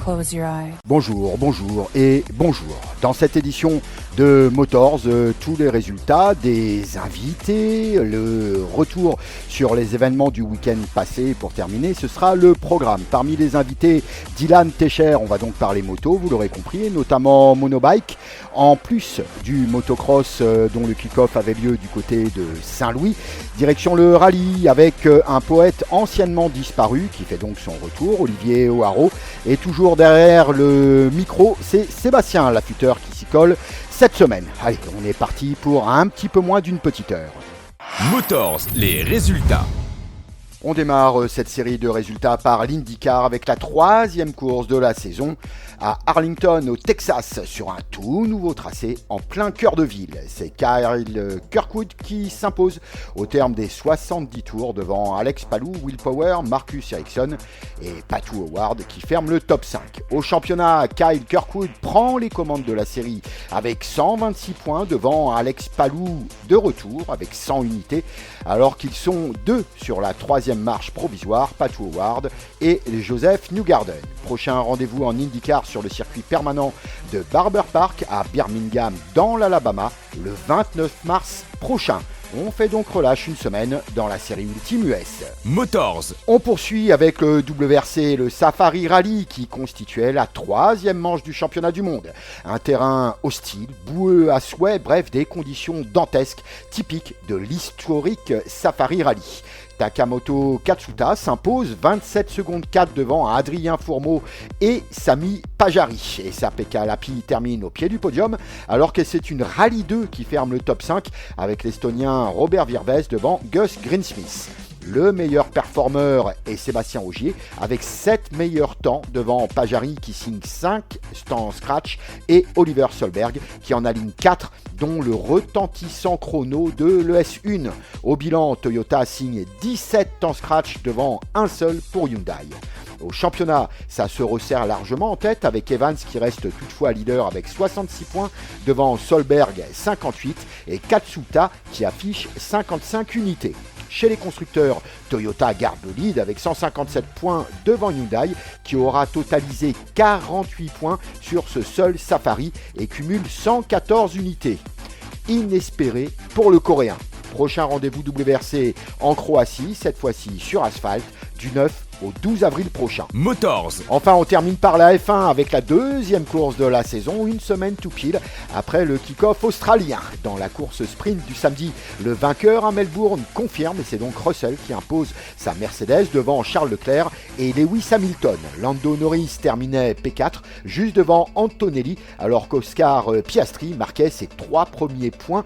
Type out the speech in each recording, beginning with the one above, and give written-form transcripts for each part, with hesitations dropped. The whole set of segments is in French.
close your eyes. Bonjour, bonjour et bonjour. Dans cette édition de Motors, tous les résultats des invités, le retour sur les événements du week-end passé. Pour terminer, ce sera le programme. Parmi les invités, Dylan Techer, on va donc parler moto, vous l'aurez compris, notamment monobike, en plus du motocross dont le kick-off avait lieu du côté de Saint-Louis. Direction le rallye avec un poète anciennement disparu qui fait donc son retour, Olivier O'Haraud. Et toujours derrière le micro, c'est Sébastien Lafuteur qui s'y colle cette semaine. Allez, on est parti pour un petit peu moins d'une petite heure. Motors, les résultats. On démarre cette série de résultats par l'IndyCar avec la troisième course de la saison à Arlington au Texas sur un tout nouveau tracé en plein cœur de ville. C'est Kyle Kirkwood qui s'impose au terme des 70 tours devant Alex Palou, Will Power, Marcus Ericsson et Pato O'Ward qui ferment le top 5. Au championnat, Kyle Kirkwood prend les commandes de la série avec 126 points devant Alex Palou de retour avec 100 unités alors qu'ils sont deux sur la troisième marche provisoire, Pato O'Ward et Joseph Newgarden. Prochain rendez-vous en IndyCar sur le circuit permanent de Barber Park à Birmingham dans l'Alabama le 29 mars prochain. On fait donc relâche une semaine dans la série Ultime US. Motors. On poursuit avec le WRC, le Safari Rally qui constituait la troisième manche du championnat du monde. Un terrain hostile, boueux à souhait, bref des conditions dantesques typiques de l'historique Safari Rally. Takamoto Katsuta s'impose 27 secondes 4 devant Adrien Fourmeau et Sami Pajari. Et sa PK Lapi termine au pied du podium alors que c'est une Rallye 2 qui ferme le top 5 avec l'Estonien Robert Virves devant Gus Greensmith. Le meilleur performeur est Sébastien Ogier avec 7 meilleurs temps devant Pajari qui signe 5 temps scratch et Oliver Solberg qui en aligne 4 dont le retentissant chrono de l'ES1. Au bilan, Toyota signe 17 temps scratch devant un seul pour Hyundai. Au championnat, ça se resserre largement en tête avec Evans qui reste toutefois leader avec 66 points devant Solberg 58 et Katsuta qui affiche 55 unités. Chez les constructeurs, Toyota garde le lead avec 157 points devant Hyundai qui aura totalisé 48 points sur ce seul Safari et cumule 114 unités. Inespéré pour le Coréen. Prochain rendez-vous WRC en Croatie, cette fois-ci sur asphalte, du 9 au 12 avril prochain. Motors. Enfin, on termine par la F1 avec la deuxième course de la saison, une semaine tout pile après le kick-off australien. Dans la course sprint du samedi, le vainqueur à Melbourne confirme et c'est donc Russell qui impose sa Mercedes devant Charles Leclerc et Lewis Hamilton. Lando Norris terminait P4 juste devant Antonelli alors qu'Oscar Piastri marquait ses 3 premiers points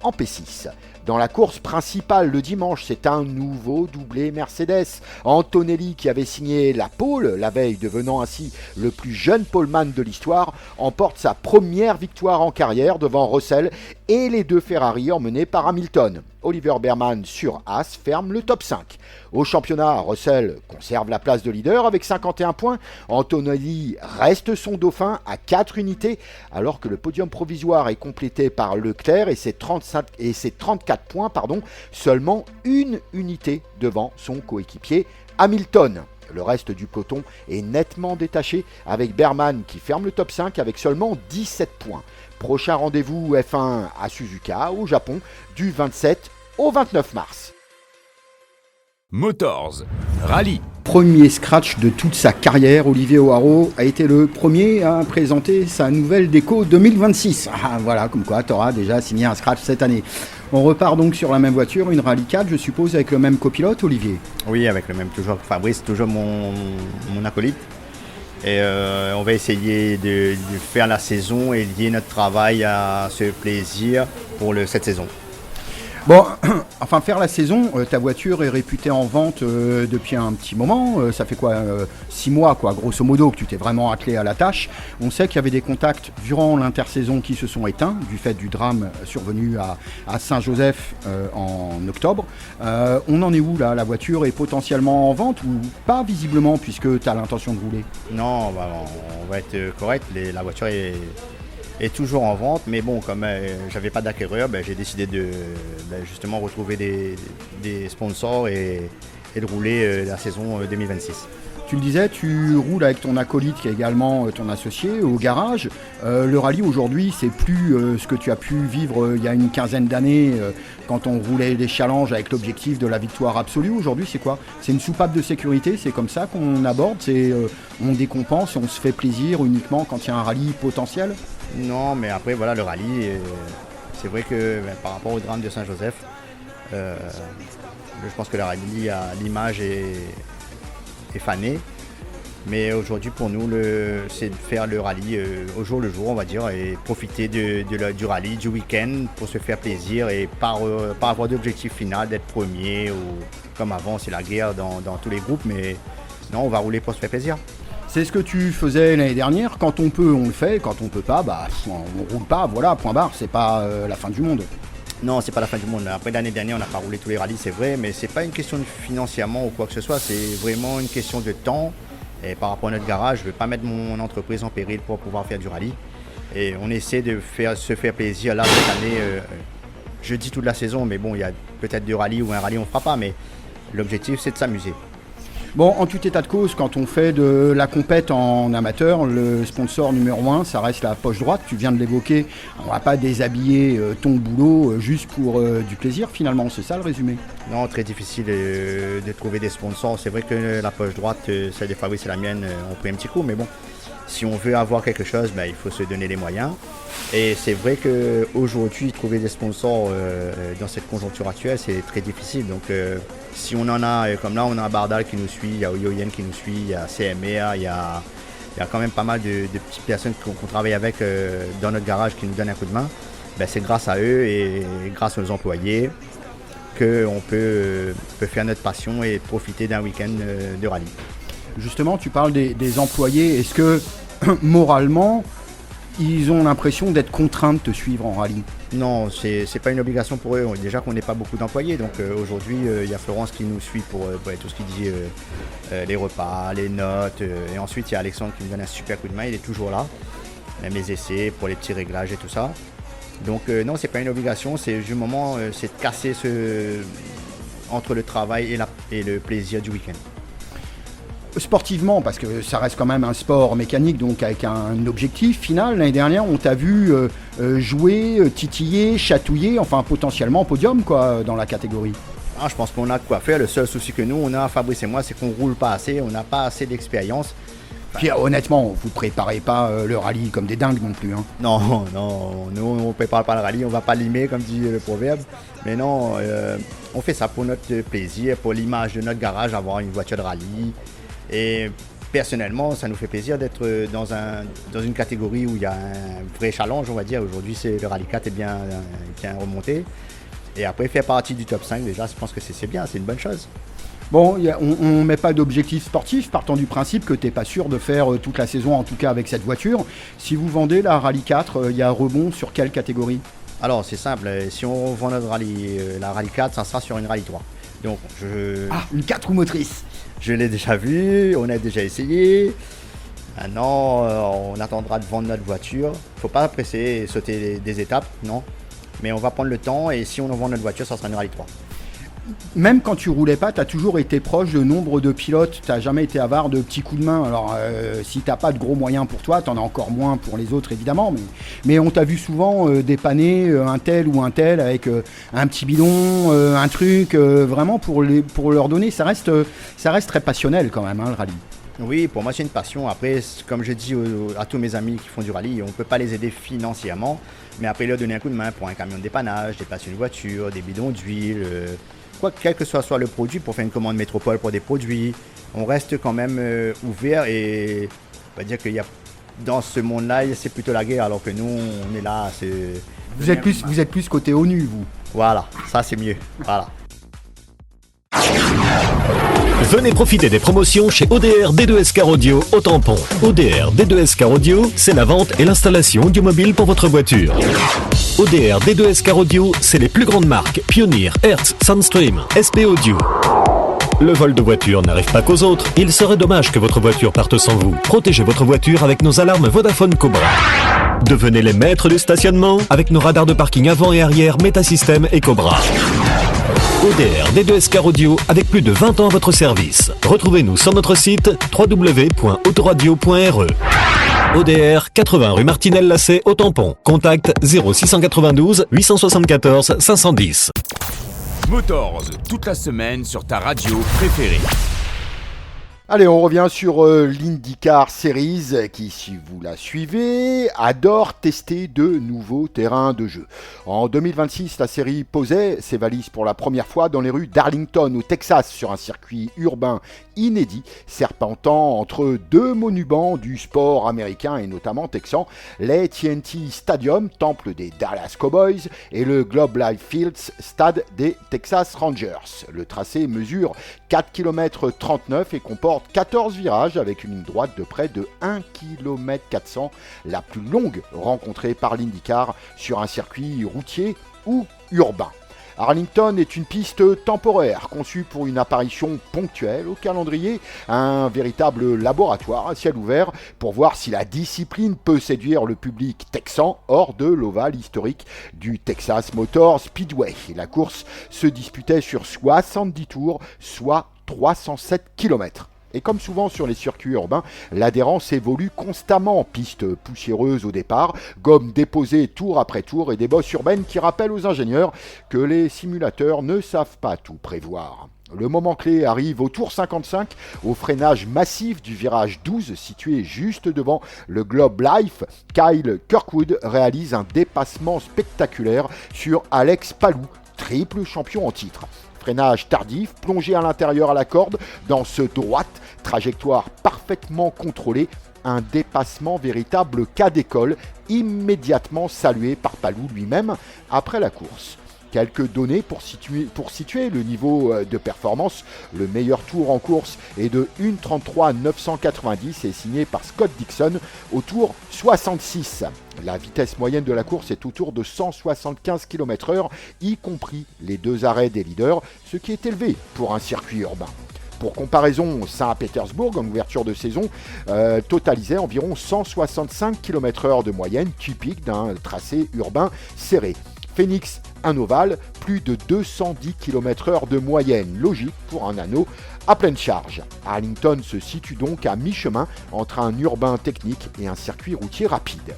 en P6. Dans la course principale le dimanche, c'est un nouveau doublé Mercedes. Antonelli, qui avait signé la pole la veille, devenant ainsi le plus jeune poleman de l'histoire, emporte sa première victoire en carrière devant Russell et les deux Ferrari emmenés par Hamilton. Oliver Berman sur Haas ferme le top 5. Au championnat, Russell conserve la place de leader avec 51 points. Antonelli reste son dauphin à 4 unités, alors que le podium provisoire est complété par Leclerc et ses 34 points, seulement une unité devant son coéquipier Hamilton. Le reste du peloton est nettement détaché avec Berman qui ferme le top 5 avec seulement 17 points. Prochain rendez-vous F1 à Suzuka, au Japon, du 27 au 29 mars. Motors. Rallye. Premier scratch de toute sa carrière, Olivier O'Haraud a été le premier à présenter sa nouvelle déco 2026. Voilà, comme quoi tu auras déjà signé un scratch cette année. On repart donc sur la même voiture, une Rallye 4, je suppose, avec le même copilote, Olivier. Oui, avec le même, toujours Fabrice, toujours mon acolyte. Et on va essayer de faire la saison et lier notre travail à ce plaisir pour cette saison. Bon, enfin faire la saison, ta voiture est réputée en vente depuis un petit moment, ça fait quoi 6 mois quoi, grosso modo, que tu t'es vraiment attelé à la tâche. On sait qu'il y avait des contacts durant l'intersaison qui se sont éteints du fait du drame survenu à Saint-Joseph en octobre. On en est où là? La voiture est potentiellement en vente ou pas visiblement puisque tu as l'intention de rouler? Non, on va être correct, la voiture est toujours en vente, mais bon, comme j'avais pas d'acquéreur, j'ai décidé de justement retrouver des sponsors et de rouler la saison 2026. Tu le disais, tu roules avec ton acolyte qui est également ton associé au garage. Le rallye aujourd'hui, c'est plus ce que tu as pu vivre il y a une quinzaine d'années quand on roulait des challenges avec l'objectif de la victoire absolue. Aujourd'hui, c'est quoi? C'est une soupape de sécurité, c'est comme ça qu'on aborde, on décompense et on se fait plaisir uniquement quand il y a un rallye potentiel? Non, mais après, voilà, le rallye, c'est vrai que par rapport au drame de Saint-Joseph, je pense que le rallye, l'image est fanée. Mais aujourd'hui, pour nous, c'est de faire le rallye au jour le jour, on va dire, et profiter du rallye, du week-end pour se faire plaisir et pas avoir d'objectif final d'être premier ou comme avant, c'est la guerre dans tous les groupes. Mais non, on va rouler pour se faire plaisir. C'est ce que tu faisais l'année dernière. Quand on peut, on le fait. Quand on peut pas, on roule pas. Voilà, point barre. C'est pas la fin du monde. Non, c'est pas la fin du monde. Après l'année dernière, on n'a pas roulé tous les rallyes, c'est vrai, mais c'est pas une question de financièrement ou quoi que ce soit. C'est vraiment une question de temps. Et par rapport à notre garage, je ne veux pas mettre mon entreprise en péril pour pouvoir faire du rallye. Et on essaie de se faire plaisir. Là, cette année, je dis toute la saison, mais bon, il y a peut-être 2 rallyes ou un rallye, on ne fera pas. Mais l'objectif, c'est de s'amuser. Bon, en tout état de cause, quand on fait de la compète en amateur, le sponsor numéro 1, ça reste la poche droite. Tu viens de l'évoquer. On ne va pas déshabiller ton boulot juste pour du plaisir, finalement. C'est ça le résumé? Non, très difficile de trouver des sponsors. C'est vrai que la poche droite, celle des Fabrice et la mienne, on prend un petit coup. Mais bon, si on veut avoir quelque chose, il faut se donner les moyens. Et c'est vrai qu'aujourd'hui, trouver des sponsors dans cette conjoncture actuelle, c'est très difficile. Donc, si on en a, comme là, on a Bardal qui nous suit, il y a Oyoyen qui nous suit, il y a CMR, il y a quand même pas mal de petites personnes qu'on travaille avec dans notre garage qui nous donnent un coup de main. C'est grâce à eux et grâce aux employés qu'on peut faire notre passion et profiter d'un week-end de rallye. Justement, tu parles des employés. Est-ce que moralement, ils ont l'impression d'être contraints de te suivre en rallye? Non, c'est pas une obligation pour eux. Déjà qu'on n'est pas beaucoup d'employés. Donc aujourd'hui, il y a Florence qui nous suit pour tout ce qui dit les repas, les notes. Et ensuite, il y a Alexandre qui nous donne un super coup de main. Il est toujours là. Même les essais pour les petits réglages et tout ça. Donc non, c'est pas une obligation. C'est du moment, c'est de casser entre le travail et le plaisir du week-end. Sportivement, parce que ça reste quand même un sport mécanique, donc avec un objectif final. L'année dernière, on t'a vu jouer, titiller, chatouiller, enfin potentiellement podium quoi, dans la catégorie. Je pense qu'on a de quoi faire. Le seul souci que nous, on a, Fabrice et moi, c'est qu'on roule pas assez, on n'a pas assez d'expérience. Puis honnêtement, vous préparez pas le rallye comme des dingues non plus. Hein. Non, nous on prépare pas le rallye, on va pas limer comme dit le proverbe. Mais non, on fait ça pour notre plaisir, pour l'image de notre garage, avoir une voiture de rallye. Et personnellement, ça nous fait plaisir d'être dans une catégorie où il y a un vrai challenge, on va dire. Aujourd'hui, le Rallye 4 est bien remonté. Et après, faire partie du top 5, déjà, je pense que c'est bien, c'est une bonne chose. Bon, on ne met pas d'objectif sportif, partant du principe que tu n'es pas sûr de faire toute la saison, en tout cas avec cette voiture. Si vous vendez la Rallye 4, il y a un rebond sur quelle catégorie? Alors, c'est simple. Si on vend notre la Rallye 4, ça sera sur une Rallye 3. Donc, une 4 roues motrices. Je l'ai déjà vu, on a déjà essayé. Maintenant, on attendra de vendre notre voiture. Il ne faut pas presser et sauter des étapes, non. Mais on va prendre le temps et si on vend notre voiture, ça sera une Rallye 3. Même quand tu roulais pas, tu as toujours été proche de nombre de pilotes. Tu n'as jamais été avare de petits coups de main. Alors, si tu n'as pas de gros moyens pour toi, tu en as encore moins pour les autres, évidemment. Mais on t'a vu souvent dépanner un tel ou un tel avec un petit bidon, un truc, vraiment pour leur donner. Ça reste très passionnel quand même, hein, le rallye. Oui, pour moi, c'est une passion. Après, comme je dis à tous mes amis qui font du rallye, on ne peut pas les aider financièrement. Mais après, leur donner un coup de main pour un camion de dépannage, déplacer une voiture, des bidons d'huile... quel que soit le produit, pour faire une commande métropole pour des produits, on reste quand même ouvert et on va dire qu'il y a dans ce monde-là, c'est plutôt la guerre, alors que nous, on est là. Vous êtes plus côté ONU, vous. Voilà, ça c'est mieux. Voilà. Venez profiter des promotions chez ODR D2S Car Audio au Tampon. ODR D2S Car Audio, c'est la vente et l'installation audiomobile pour votre voiture. ODR D2S Car Audio, c'est les plus grandes marques Pioneer, Hertz, Soundstream, SP Audio. Le vol de voiture n'arrive pas qu'aux autres. Il serait dommage que votre voiture parte sans vous. Protégez votre voiture avec nos alarmes Vodafone Cobra. Devenez les maîtres du stationnement avec nos radars de parking avant et arrière Metasystem et Cobra. ODR D2SK Radio avec plus de 20 ans à votre service. Retrouvez-nous sur notre site www.autoradio.re. ODR, 80 rue Martinelle-Lacet au Tampon. Contact 0692 874 510. Motors, toute la semaine sur ta radio préférée. Allez, on revient sur l'IndyCar Series qui, si vous la suivez, adore tester de nouveaux terrains de jeu. En 2026, la série posait ses valises pour la première fois dans les rues d'Arlington, au Texas, sur un circuit urbain inédit, serpentant entre deux monuments du sport américain et notamment texan, les TNT Stadium, temple des Dallas Cowboys, et le Globe Life Fields, stade des Texas Rangers. Le tracé mesure 4 km 39 et comporte 14 virages avec une ligne droite de près de 1 km 400, la plus longue rencontrée par l'IndyCar sur un circuit routier ou urbain. Arlington est une piste temporaire conçue pour une apparition ponctuelle au calendrier, un véritable laboratoire à ciel ouvert pour voir si la discipline peut séduire le public texan hors de l'ovale historique du Texas Motor Speedway. La course se disputait sur 70 tours, soit 307 km. Et comme souvent sur les circuits urbains, l'adhérence évolue constamment. Piste poussiéreuse au départ, gomme déposée tour après tour et des bosses urbaines qui rappellent aux ingénieurs que les simulateurs ne savent pas tout prévoir. Le moment clé arrive au tour 55, au freinage massif du virage 12 situé juste devant le Globe Life. Kyle Kirkwood réalise un dépassement spectaculaire sur Alex Palou, triple champion en titre. Freinage tardif, plongé à l'intérieur à la corde, dans ce droite, trajectoire parfaitement contrôlée, un dépassement véritable cas d'école, immédiatement salué par Palou lui-même après la course. Quelques données pour situer le niveau de performance. Le meilleur tour en course est de 1:33,990 et signé par Scott Dixon au tour 66. La vitesse moyenne de la course est autour de 175 km/h, y compris les deux arrêts des leaders, ce qui est élevé pour un circuit urbain. Pour comparaison, Saint-Pétersbourg, en ouverture de saison, totalisait environ 165 km/h de moyenne, typique d'un tracé urbain serré. Phoenix, un ovale, plus de 210 km/h de moyenne, logique pour un anneau à pleine charge. Arlington se situe donc à mi-chemin entre un urbain technique et un circuit routier rapide.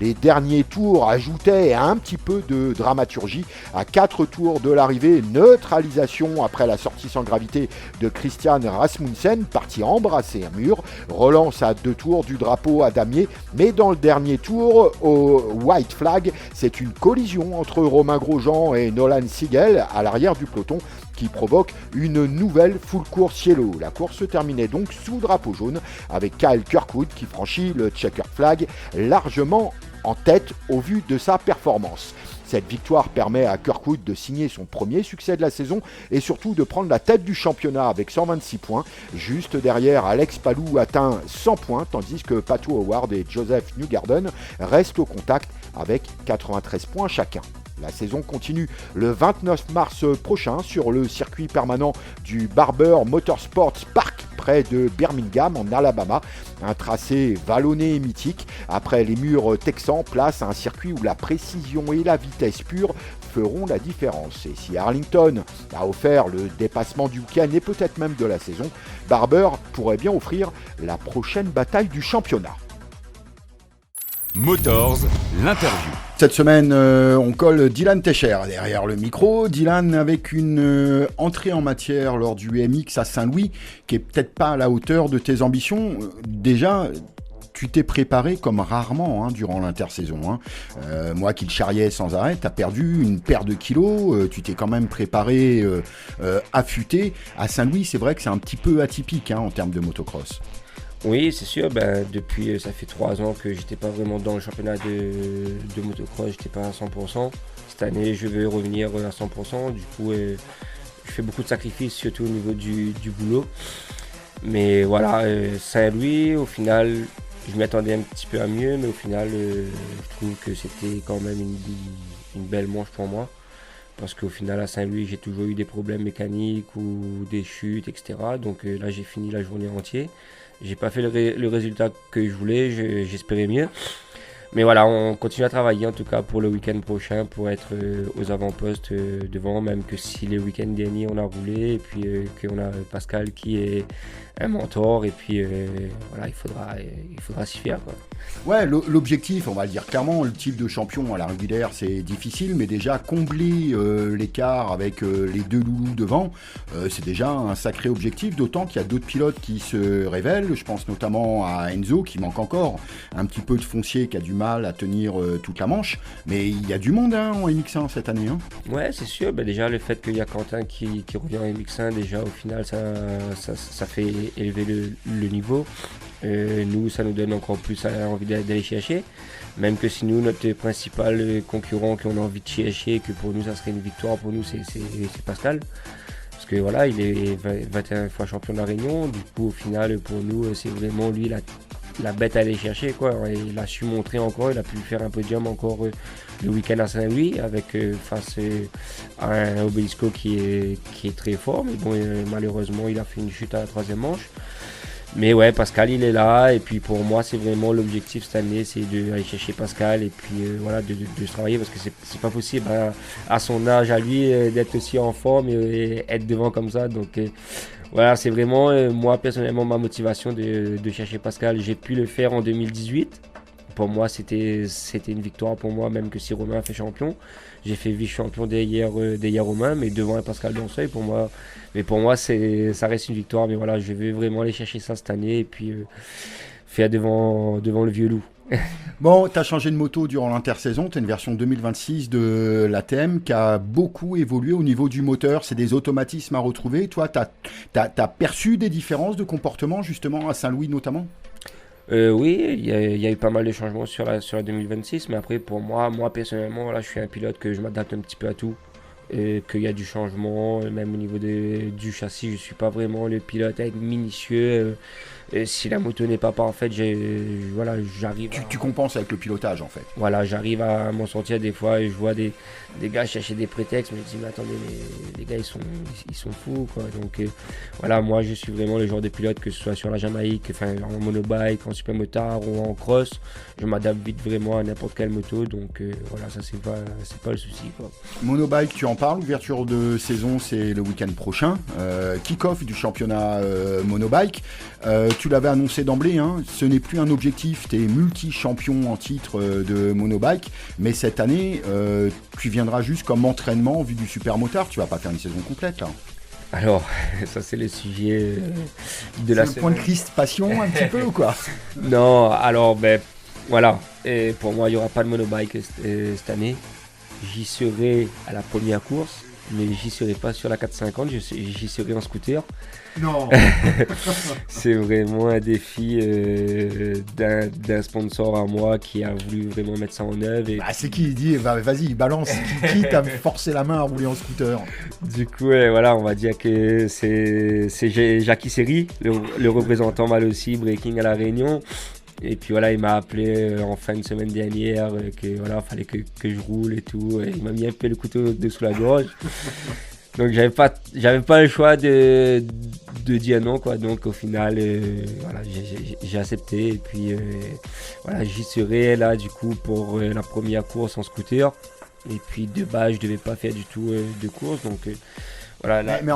Les derniers tours ajoutaient un petit peu de dramaturgie. À 4 tours de l'arrivée, neutralisation après la sortie sans gravité de Christian Rasmussen, parti embrasser un mur. Relance à 2 tours du drapeau à damier, mais dans le dernier tour, au white flag, c'est une collision entre Romain Grosjean et Nolan Siegel à l'arrière du peloton qui provoque une nouvelle full course yellow. La course se terminait donc sous drapeau jaune avec Kyle Kirkwood qui franchit le checker flag largement en tête au vu de sa performance. Cette victoire permet à Kirkwood de signer son premier succès de la saison et surtout de prendre la tête du championnat avec 126 points. Juste derrière, Alex Palou atteint 100 points tandis que Pato Howard et Joseph Newgarden restent au contact avec 93 points chacun. La saison continue le 29 mars prochain sur le circuit permanent du Barber Motorsports Park près de Birmingham en Alabama. Un tracé vallonné et mythique après les murs texans place un circuit où la précision et la vitesse pure feront la différence. Et si Arlington a offert le dépassement du week-end et peut-être même de la saison, Barber pourrait bien offrir la prochaine bataille du championnat. Motors, l'interview. Cette semaine, on colle Dylan Techer derrière le micro. Dylan avec une entrée en matière lors du MX à Saint-Louis qui est peut-être pas à la hauteur de tes ambitions. Déjà, tu t'es préparé comme rarement durant l'intersaison. Moi qui le charriais sans arrêt, tu as perdu une paire de kilos, tu t'es quand même préparé affûté. À Saint-Louis, c'est vrai que c'est un petit peu atypique en termes de motocross. Oui, c'est sûr. Depuis, ça fait 3 ans que j'étais pas vraiment dans le championnat de motocross, j'étais pas à 100%. Cette année, je veux revenir à 100%. Du coup, je fais beaucoup de sacrifices, surtout au niveau du boulot. Mais voilà, Saint-Louis, au final, je m'attendais un petit peu à mieux, mais au final, je trouve que c'était quand même une belle manche pour moi. Parce qu'au final, à Saint-Louis, j'ai toujours eu des problèmes mécaniques ou des chutes, etc. Donc là, j'ai fini la journée entière. J'ai pas fait le résultat que je voulais, j'espérais mieux. Mais voilà, on continue à travailler en tout cas pour le week-end prochain pour être aux avant-postes devant, même que si le week-end dernier on a roulé et puis qu'on a Pascal qui est un mentor et puis voilà, il faudra s'y faire, quoi. Ouais, l'objectif, on va le dire clairement, le titre de champion à la régulière c'est difficile, mais déjà combler l'écart avec les deux loulous devant, c'est déjà un sacré objectif, d'autant qu'il y a d'autres pilotes qui se révèlent, je pense notamment à Enzo qui manque encore un petit peu de foncier, qui a du mal à tenir toute la manche, mais il y a du monde en MX1 cette année. Ouais, c'est sûr, déjà le fait qu'il y a Quentin qui revient en MX1, déjà au final ça fait élever le niveau. Nous, ça nous donne encore plus envie d'aller chercher, même que si nous, notre principal concurrent qu'on a envie de chercher, que pour nous ça serait une victoire, pour nous c'est Pascal, parce que voilà, il est 21 fois champion de la Réunion, du coup au final pour nous c'est vraiment lui la bête à aller chercher, quoi. Et il a su montrer encore, il a pu faire un podium encore le week-end à Saint-Louis avec face à un Obelisco qui est très fort, mais bon, malheureusement il a fait une chute à la troisième manche. Mais ouais, Pascal il est là, et puis pour moi c'est vraiment l'objectif cette année, c'est d'aller chercher Pascal et puis voilà, de se travailler, parce que c'est pas possible à son âge à lui d'être aussi en forme et être devant comme ça. Donc voilà, c'est vraiment moi personnellement ma motivation de chercher Pascal. J'ai pu le faire en 2018. Pour moi, c'était une victoire pour moi, même que si Romain a fait champion. J'ai fait vice-champion derrière Romain, mais devant Pascal Danseuil, pour moi. Mais pour moi, ça reste une victoire. Mais voilà, je vais vraiment aller chercher ça cette année et puis faire devant le vieux loup. Bon, tu as changé de moto durant l'intersaison, tu as une version 2026 de l'ATM qui a beaucoup évolué au niveau du moteur, c'est des automatismes à retrouver. Toi, tu as perçu des différences de comportement justement à Saint-Louis notamment ? Oui, il y a eu pas mal de changements sur la 2026, mais après pour moi personnellement, voilà, je suis un pilote que je m'adapte un petit peu à tout. Qu'il y a du changement, même au niveau du châssis, je suis pas vraiment le pilote avec minutieux. Si la moto n'est pas parfaite, j'arrive. Tu compenses avec le pilotage en fait. Voilà, j'arrive à m'en sortir des fois et je vois des gars chercher des prétextes, mais je dis mais attendez, mais les gars ils sont fous, quoi. Donc voilà, moi je suis vraiment le genre de pilote, que ce soit sur la Jamaïque, enfin en monobike, en supermotard ou en cross, je m'adapte vite vraiment à n'importe quelle moto, donc voilà, ça c'est pas le souci, quoi. Monobike, tu en parles, ouverture de saison c'est le week-end prochain, kick-off du championnat monobike. Tu l'avais annoncé d'emblée, ce n'est plus un objectif, tu es multi-champion en titre de monobike, mais cette année, tu viendras juste comme entraînement vu du supermotard, tu vas pas faire une saison complète là. Alors, ça c'est le sujet de la semaine. C'est le point de crispation un petit peu ou quoi? Non, alors voilà, et pour moi il n'y aura pas de monobike cette année, j'y serai à la première course, mais j'y serai pas sur la 450, j'y serai en scooter. Non. C'est vraiment un défi d'un sponsor à moi qui a voulu vraiment mettre ça en œuvre. C'est qui? Il dit vas-y, balance. Qui t'a forcé la main à rouler en scooter? Du coup, voilà, on va dire que c'est Jackie Seri, le représentant mal aussi Breaking à La Réunion. Et puis voilà, il m'a appelé en fin de semaine dernière que voilà, fallait que je roule et tout. Et il m'a mis un peu le couteau dessous la gorge. Donc j'avais pas le choix de dire non, quoi. Donc au final voilà, j'ai accepté et puis voilà, j'y serai là du coup pour la première course en scooter. Et puis de base je devais pas faire du tout de course, donc voilà, là. Mais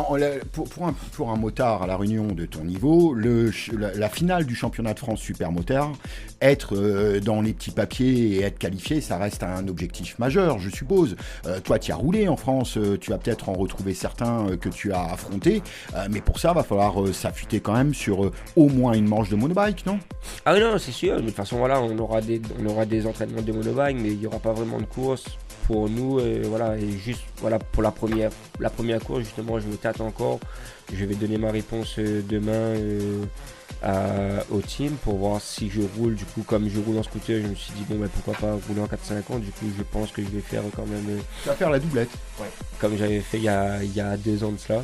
pour un motard à La Réunion de ton niveau, la finale du championnat de France supermotard, être dans les petits papiers et être qualifié, ça reste un objectif majeur, je suppose. Toi, tu as roulé en France, tu vas peut-être en retrouver certains que tu as affrontés, mais pour ça, il va falloir s'affûter quand même sur au moins une manche de monobike, non? Ah oui, non, c'est sûr. De toute façon, voilà, on aura des entraînements de monobike, mais il n'y aura pas vraiment de course. Pour nous, voilà, et juste voilà, pour la première course, justement, je me tâte encore. Je vais donner ma réponse demain au team pour voir si je roule. Du coup, comme je roule en scooter, je me suis dit pourquoi pas rouler en 450. Du coup, je pense que je vais faire quand même. Tu vas faire la doublette. Ouais. Comme j'avais fait il y a 2 ans de cela.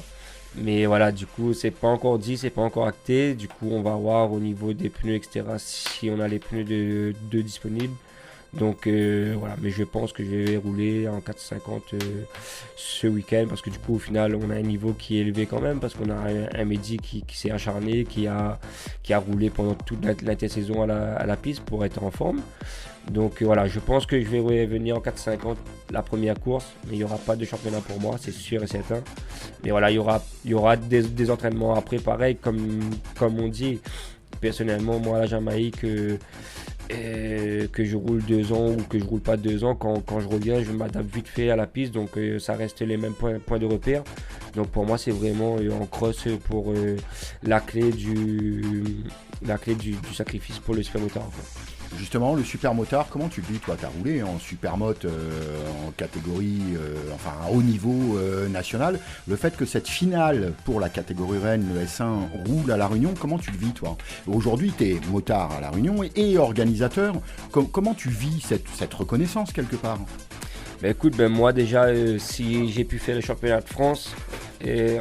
Mais voilà, du coup, c'est pas encore dit, c'est pas encore acté. Du coup, on va voir au niveau des pneus, etc. si on a les pneus de disponibles. Donc voilà, mais je pense que je vais rouler en 450 ce week-end parce que du coup au final on a un niveau qui est élevé quand même parce qu'on a un Mehdi qui s'est acharné, qui a roulé pendant toute l'intersaison à la piste pour être en forme. Donc voilà, je pense que je vais venir en 450 la première course, mais il n'y aura pas de championnat pour moi, c'est sûr et certain. Mais voilà, il y aura des entraînements après, pareil, comme on dit. Personnellement, moi, à la Jamaïque, que je roule 2 ans ou que je roule pas 2 ans, quand je reviens, je m'adapte vite fait à la piste, donc ça reste les mêmes points de repère. Donc pour moi, c'est vraiment en cross pour la clé du sacrifice pour le supermotard. Justement, le supermotard, comment tu le vis, toi? Tu as roulé en supermote en catégorie, enfin à haut niveau national. Le fait que cette finale pour la catégorie Rennes, le S1, roule à La Réunion, comment tu le vis, toi? Aujourd'hui, tu es motard à La Réunion et organisateur. Comment tu vis cette reconnaissance, quelque part? Écoute, moi déjà, si j'ai pu faire le championnat de France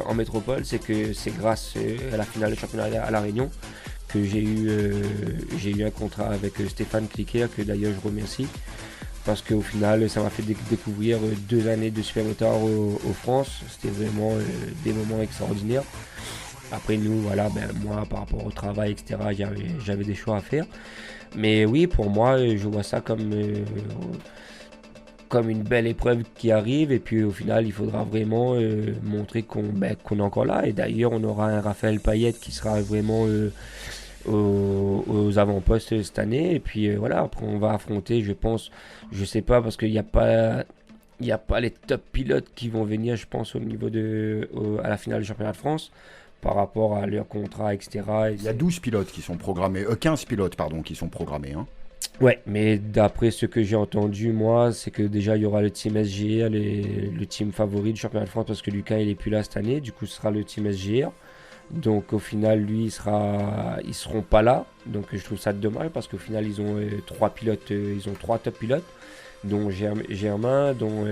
en métropole, c'est que c'est grâce à la finale du championnat à La Réunion que j'ai eu un contrat avec Stéphane Cliquer, que d'ailleurs je remercie, parce qu'au final ça m'a fait découvrir 2 années de supermotard aux France. C'était vraiment des moments extraordinaires. Après nous, voilà, moi par rapport au travail, etc., j'avais des choix à faire. Mais oui, pour moi, je vois ça comme une belle épreuve qui arrive, et puis au final il faudra vraiment montrer qu'on est encore là. Et d'ailleurs on aura un Raphaël Payette qui sera vraiment aux avant-postes cette année, et puis voilà, après on va affronter, je pense, je sais pas, parce qu'il n'y a pas les top pilotes qui vont venir, je pense, au niveau à la finale du championnat de France par rapport à leur contrat, etc. Il y a 12 pilotes qui sont programmés, 15 pilotes pardon qui sont programmés, hein. Ouais, mais d'après ce que j'ai entendu, moi, c'est que déjà il y aura le team SGR, le team favori du championnat de France, parce que Lucas il est plus là cette année, du coup ce sera le team SGR. Donc au final, lui, ils seront pas là. Donc je trouve ça dommage parce qu'au final, ils ont 3 pilotes, ils ont 3 top pilotes, dont Germain, dont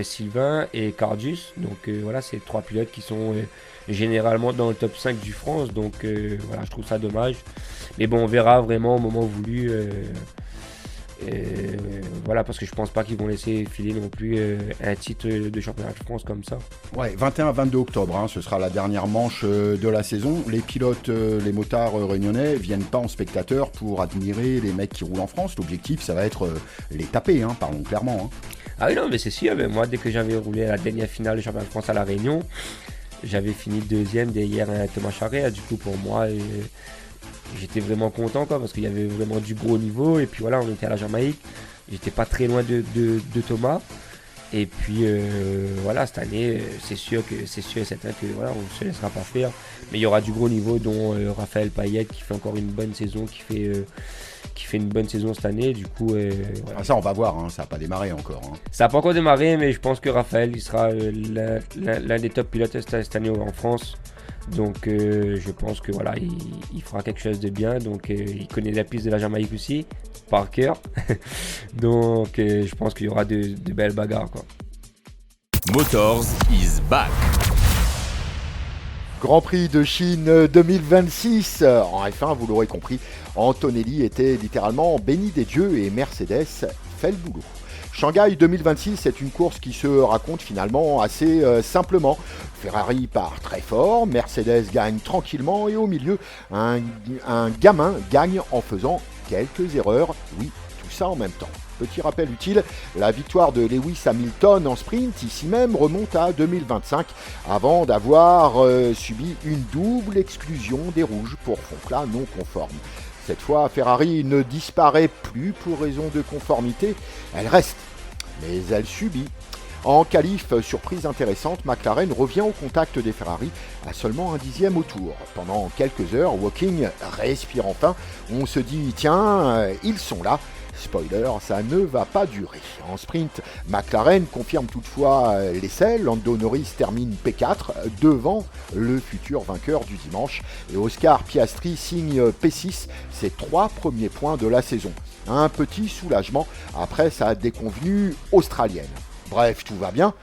Sylvain et Cardius. Donc voilà, c'est 3 pilotes qui sont généralement dans le top 5 du France. Donc voilà, je trouve ça dommage. Mais bon, on verra vraiment au moment voulu. Voilà, parce que je pense pas qu'ils vont laisser filer non plus un titre de championnat de France comme ça. Ouais, 21-22 octobre, hein, ce sera la dernière manche de la saison. Les pilotes, les motards réunionnais viennent pas en spectateurs pour admirer les mecs qui roulent en France. L'objectif, ça va être les taper, hein, parlons clairement. Hein. Ah oui, non, mais c'est sûr. Mais moi, dès que j'avais roulé à la dernière finale du championnat de France à La Réunion, j'avais fini 2e derrière Thomas Charret. Du coup, pour moi, j'étais vraiment content, quoi, parce qu'il y avait vraiment du gros niveau. Et puis voilà, on était à la Jamaïque. J'étais pas très loin de Thomas. Et puis voilà, cette année, c'est sûr et certain que voilà, on ne se laissera pas faire. Mais il y aura du gros niveau, dont Raphaël Payette qui fait encore une bonne saison, qui fait une bonne saison cette année. Du coup, voilà. Ah, ça, on va voir, hein, ça n'a pas démarré encore. Hein. Ça n'a pas encore démarré, mais je pense que Raphaël, il sera l'un des top pilotes cette année en France. Donc je pense que voilà, il fera quelque chose de bien. Donc il connaît la piste de la Jamaïque aussi par cœur. Donc je pense qu'il y aura de belles bagarres, quoi. Motors is back. Grand Prix de Chine 2026. En F1, vous l'aurez compris, Antonelli était littéralement béni des dieux et Mercedes fait le boulot. Shanghai 2026 est une course qui se raconte finalement assez simplement. Ferrari part très fort, Mercedes gagne tranquillement et au milieu, un gamin gagne en faisant quelques erreurs. Oui, tout ça en même temps. Petit rappel utile, la victoire de Lewis Hamilton en sprint, ici même, remonte à 2025, avant d'avoir subi une double exclusion des rouges pour fond plat non conforme. Cette fois, Ferrari ne disparaît plus pour raison de conformité, elle reste, mais elle subit. En qualif, surprise intéressante, McLaren revient au contact des Ferrari à seulement 1/10 au tour. Pendant quelques heures, Woking respire enfin, on se dit tiens, ils sont là. Spoiler, ça ne va pas durer. En sprint, McLaren confirme toutefois l'essai. Lando Norris termine P4 devant le futur vainqueur du dimanche. Et Oscar Piastri signe P6, ses 3 premiers points de la saison. Un petit soulagement après sa déconvenue australienne. Bref, tout va bien.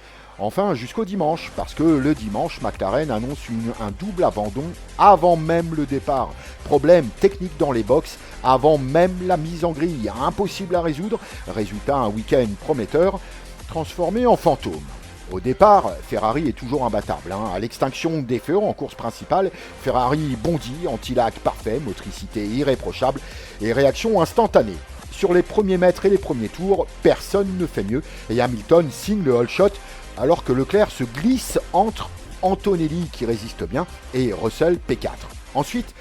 Enfin, jusqu'au dimanche, parce que le dimanche, McLaren annonce un double abandon avant même le départ. Problème technique dans les box, avant même la mise en grille. Impossible à résoudre. Résultat, un week-end prometteur, transformé en fantôme. Au départ, Ferrari est toujours imbattable. À l'extinction des feux en course principale, Ferrari bondit, anti-lag parfait, motricité irréprochable et réaction instantanée. Sur les premiers mètres et les premiers tours, personne ne fait mieux et Hamilton signe le all shot alors que Leclerc se glisse entre Antonelli qui résiste bien et Russell P4. Ensuite,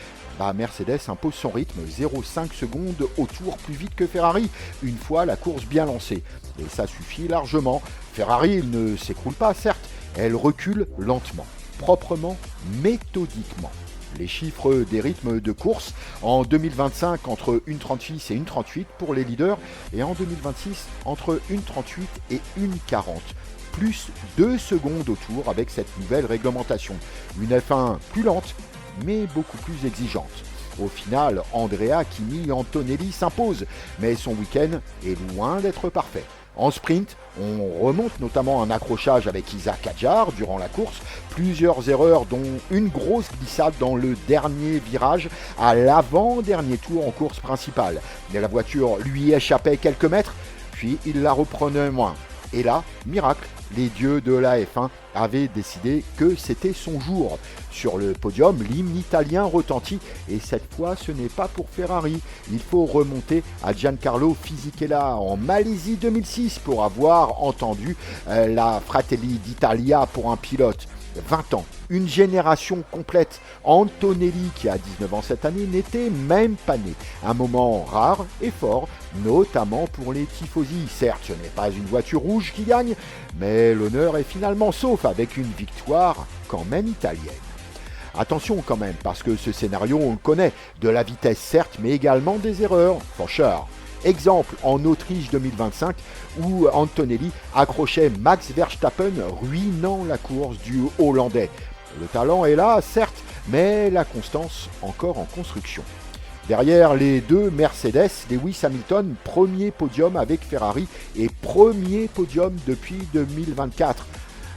Mercedes impose son rythme, 0,5 secondes au tour plus vite que Ferrari, une fois la course bien lancée. Et ça suffit largement. Ferrari ne s'écroule pas, certes, elle recule lentement, proprement, méthodiquement. Les chiffres des rythmes de course en 2025 entre 1,36 et 1,38 pour les leaders et en 2026 entre 1,38 et 1,40. Plus 2 secondes au tour avec cette nouvelle réglementation. Une F1 plus lente mais beaucoup plus exigeante. Au final, Andrea Kimi Antonelli s'impose, mais son week-end est loin d'être parfait. En sprint, on remonte notamment un accrochage avec Isaac Hadjar durant la course, plusieurs erreurs dont une grosse glissade dans le dernier virage à l'avant-dernier tour en course principale. Mais la voiture lui échappait quelques mètres, puis il la reprenait moins. Et là, miracle, les dieux de la F1 avaient décidé que c'était son jour. Sur le podium, l'hymne italien retentit et cette fois ce n'est pas pour Ferrari. Il faut remonter à Giancarlo Fisichella en Malaisie 2006 pour avoir entendu la Fratelli d'Italia pour un pilote. 20 ans, une génération complète. Antonelli, qui a 19 ans cette année, n'était même pas né. Un moment rare et fort, notamment pour les tifosi. Certes, ce n'est pas une voiture rouge qui gagne, mais l'honneur est finalement sauf avec une victoire quand même italienne. Attention quand même, parce que ce scénario, on le connaît. De la vitesse certes, mais également des erreurs. For sure. Exemple en Autriche 2025 où Antonelli accrochait Max Verstappen ruinant la course du Hollandais. Le talent est là, certes, mais la constance encore en construction. Derrière les deux Mercedes, Lewis Hamilton, premier podium avec Ferrari et premier podium depuis 2024.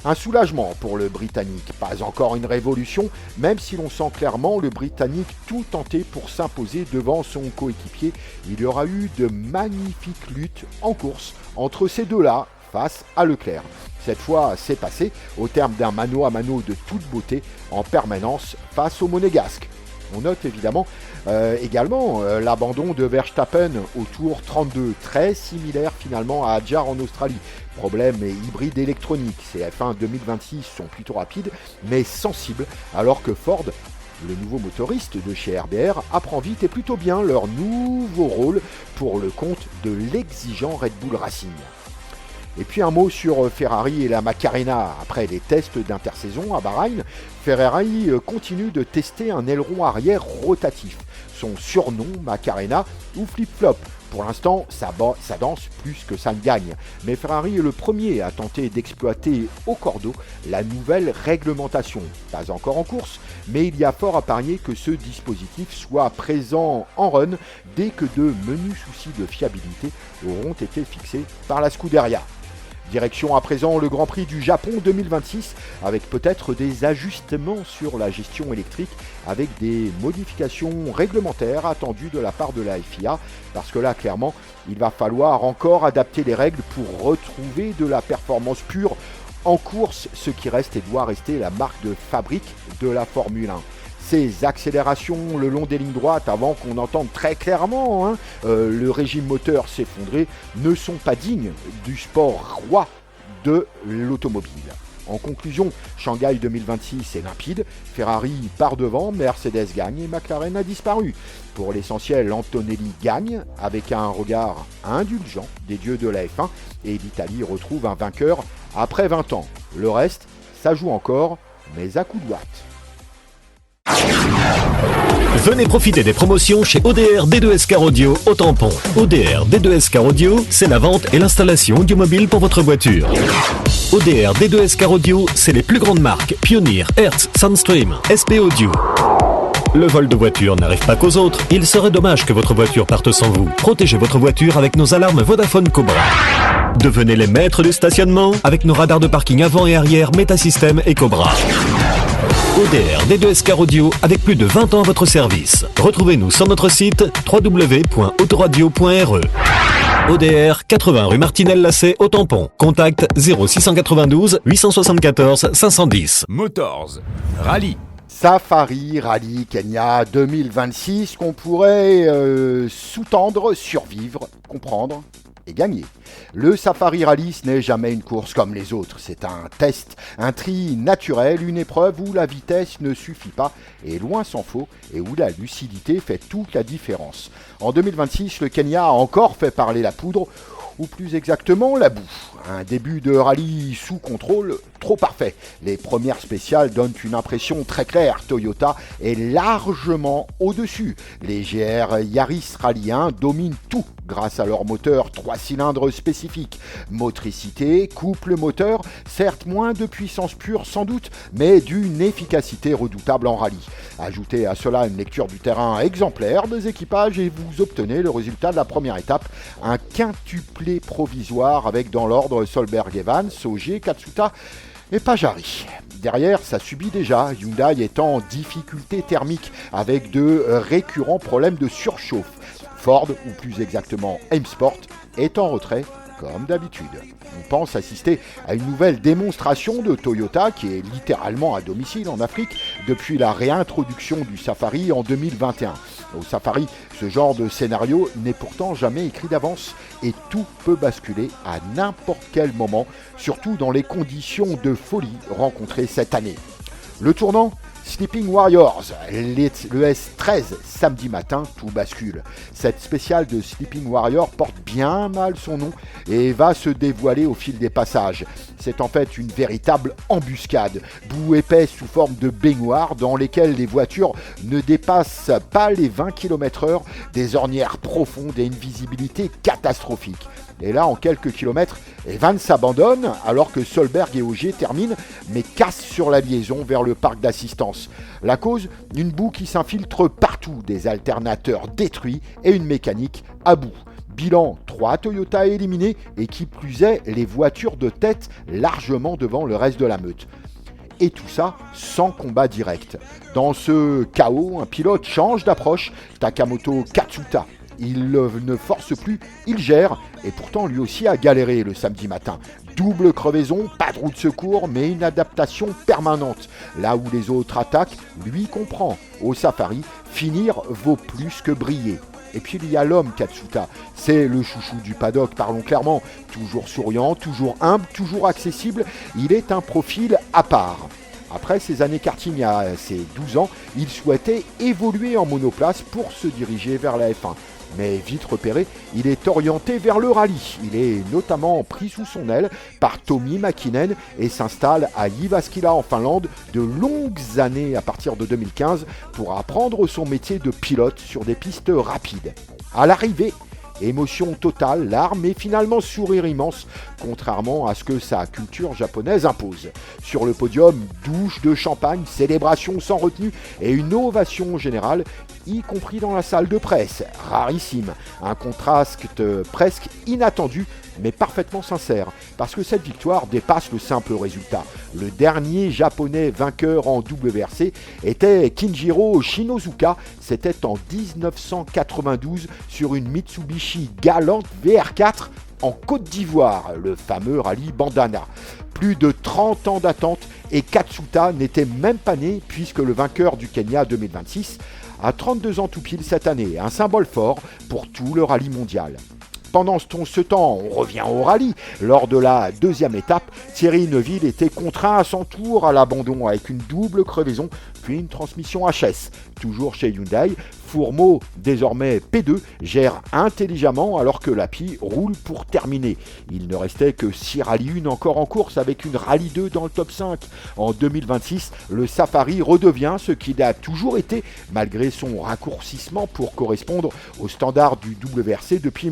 Un soulagement pour le Britannique, pas encore une révolution, même si l'on sent clairement le Britannique tout tenter pour s'imposer devant son coéquipier. Il y aura eu de magnifiques luttes en course entre ces deux-là face à Leclerc. Cette fois, c'est passé au terme d'un mano à mano de toute beauté en permanence face au Monégasque. On note évidemment également l'abandon de Verstappen au tour 32, très similaire finalement à Hadjar en Australie. Problème hybride électronique, ces F1 2026 sont plutôt rapides mais sensibles, alors que Ford, le nouveau motoriste de chez RBR, apprend vite et plutôt bien leur nouveau rôle pour le compte de l'exigeant Red Bull Racing. Et puis un mot sur Ferrari et la Macarena. Après les tests d'intersaison à Bahreïn, Ferrari continue de tester un aileron arrière rotatif. Son surnom, Macarena ou flip-flop. Pour l'instant, ça danse plus que ça ne gagne. Mais Ferrari est le premier à tenter d'exploiter au cordeau la nouvelle réglementation. Pas encore en course, mais il y a fort à parier que ce dispositif soit présent en run dès que de menus soucis de fiabilité auront été fixés par la Scuderia. Direction à présent le Grand Prix du Japon 2026 avec peut-être des ajustements sur la gestion électrique avec des modifications réglementaires attendues de la part de la FIA parce que là clairement il va falloir encore adapter les règles pour retrouver de la performance pure en course, ce qui reste et doit rester la marque de fabrique de la Formule 1. Ces accélérations le long des lignes droites avant qu'on entende très clairement le régime moteur s'effondrer ne sont pas dignes du sport roi de l'automobile. En conclusion, Shanghai 2026 est limpide, Ferrari part devant, Mercedes gagne et McLaren a disparu. Pour l'essentiel, Antonelli gagne avec un regard indulgent des dieux de la F1 et l'Italie retrouve un vainqueur après 20 ans. Le reste, ça joue encore, mais à coups de watts. Venez profiter des promotions chez ODR D2S Audio au Tampon. ODR D2S Audio, c'est la vente et l'installation du mobile pour votre voiture. ODR D2S Audio, c'est les plus grandes marques Pioneer, Hertz, Soundstream, SP Audio. Le vol de voiture n'arrive pas qu'aux autres. Il serait dommage que votre voiture parte sans vous. Protégez votre voiture avec nos alarmes Vodafone Cobra. Devenez les maîtres du stationnement avec nos radars de parking avant et arrière Metasystem et Cobra. ODR D2S Car Audio avec plus de 20 ans à votre service. Retrouvez-nous sur notre site www.autoradio.re. ODR, 80 rue Martinelle-Lacet au Tampon. Contact 0692 874 510. Motors, Rallye. Safari Rallye Kenya 2026 qu'on pourrait sous-tendre, survivre, comprendre et gagner. Le Safari Rallye, ce n'est jamais une course comme les autres. C'est un test, un tri naturel, une épreuve où la vitesse ne suffit pas, et loin s'en faut, et où la lucidité fait toute la différence. En 2026, le Kenya a encore fait parler la poudre, ou plus exactement la boue. Un début de rallye sous contrôle trop parfait. Les premières spéciales donnent une impression très claire. Toyota est largement au-dessus. Les GR Yaris Rallye 1 dominent tout grâce à leur moteur 3 cylindres spécifiques. Motricité, couple moteur, certes moins de puissance pure sans doute, mais d'une efficacité redoutable en rallye. Ajoutez à cela une lecture du terrain exemplaire des équipages et vous obtenez le résultat de la première étape, un quintuplé provisoire avec dans l'ordre Solberg Evans, Ogier, Katsuta et Pajari. Derrière, ça subit déjà, Hyundai est en difficulté thermique avec de récurrents problèmes de surchauffe. Ford, ou plus exactement M-Sport, est en retrait comme d'habitude. On pense assister à une nouvelle démonstration de Toyota qui est littéralement à domicile en Afrique depuis la réintroduction du Safari en 2021. Au Safari, ce genre de scénario n'est pourtant jamais écrit d'avance et tout peut basculer à n'importe quel moment, surtout dans les conditions de folie rencontrées cette année. Le tournant ? Sleeping Warriors, le S13, samedi matin, tout bascule. Cette spéciale de Sleeping Warrior porte bien mal son nom et va se dévoiler au fil des passages. C'est en fait une véritable embuscade, boue épaisse sous forme de baignoire dans lesquelles les voitures ne dépassent pas les 20 km/h, des ornières profondes et une visibilité catastrophique. Et là, en quelques kilomètres, Evans s'abandonne alors que Solberg et Ogier terminent, mais cassent sur la liaison vers le parc d'assistance. La cause, une boue qui s'infiltre partout, des alternateurs détruits et une mécanique à bout. Bilan, 3 Toyota éliminés et qui plus est, les voitures de tête largement devant le reste de la meute. Et tout ça sans combat direct. Dans ce chaos, un pilote change d'approche, Takamoto Katsuta. Il ne force plus, il gère, et pourtant lui aussi a galéré le samedi matin. Double crevaison, pas de roue de secours, mais une adaptation permanente. Là où les autres attaquent, lui comprend. Au Safari, finir vaut plus que briller. Et puis il y a l'homme Katsuta, c'est le chouchou du paddock, parlons clairement. Toujours souriant, toujours humble, toujours accessible, il est un profil à part. Après ses années karting, il y a ses 12 ans, il souhaitait évoluer en monoplace pour se diriger vers la F1. Mais vite repéré, il est orienté vers le rallye. Il est notamment pris sous son aile par Tommi Mäkinen et s'installe à Jyväskylä en Finlande de longues années à partir de 2015 pour apprendre son métier de pilote sur des pistes rapides. À l'arrivée, émotion totale, larmes et finalement sourire immense, contrairement à ce que sa culture japonaise impose. Sur le podium, douche de champagne, célébration sans retenue et une ovation générale, y compris dans la salle de presse. Rarissime, un contraste presque inattendu, mais parfaitement sincère, parce que cette victoire dépasse le simple résultat. Le dernier japonais vainqueur en WRC était Kinjiro Shinozuka, c'était en 1992 sur une Mitsubishi Galant VR4 en Côte d'Ivoire, le fameux rallye Bandana. Plus de 30 ans d'attente et Katsuta n'était même pas né puisque le vainqueur du Kenya 2026 a 32 ans tout pile cette année, un symbole fort pour tout le rallye mondial. Pendant ce temps, on revient au rallye. Lors de la deuxième étape, Thierry Neuville était contraint à son tour à l'abandon avec une double crevaison, puis une transmission HS. Toujours chez Hyundai, Fourmeau, désormais P2, gère intelligemment alors que Lapie roule pour terminer. Il ne restait que 6 Rallye 1 encore en course avec une Rallye 2 dans le top 5. En 2026, le Safari redevient ce qu'il a toujours été, malgré son raccourcissement pour correspondre aux standards du WRC depuis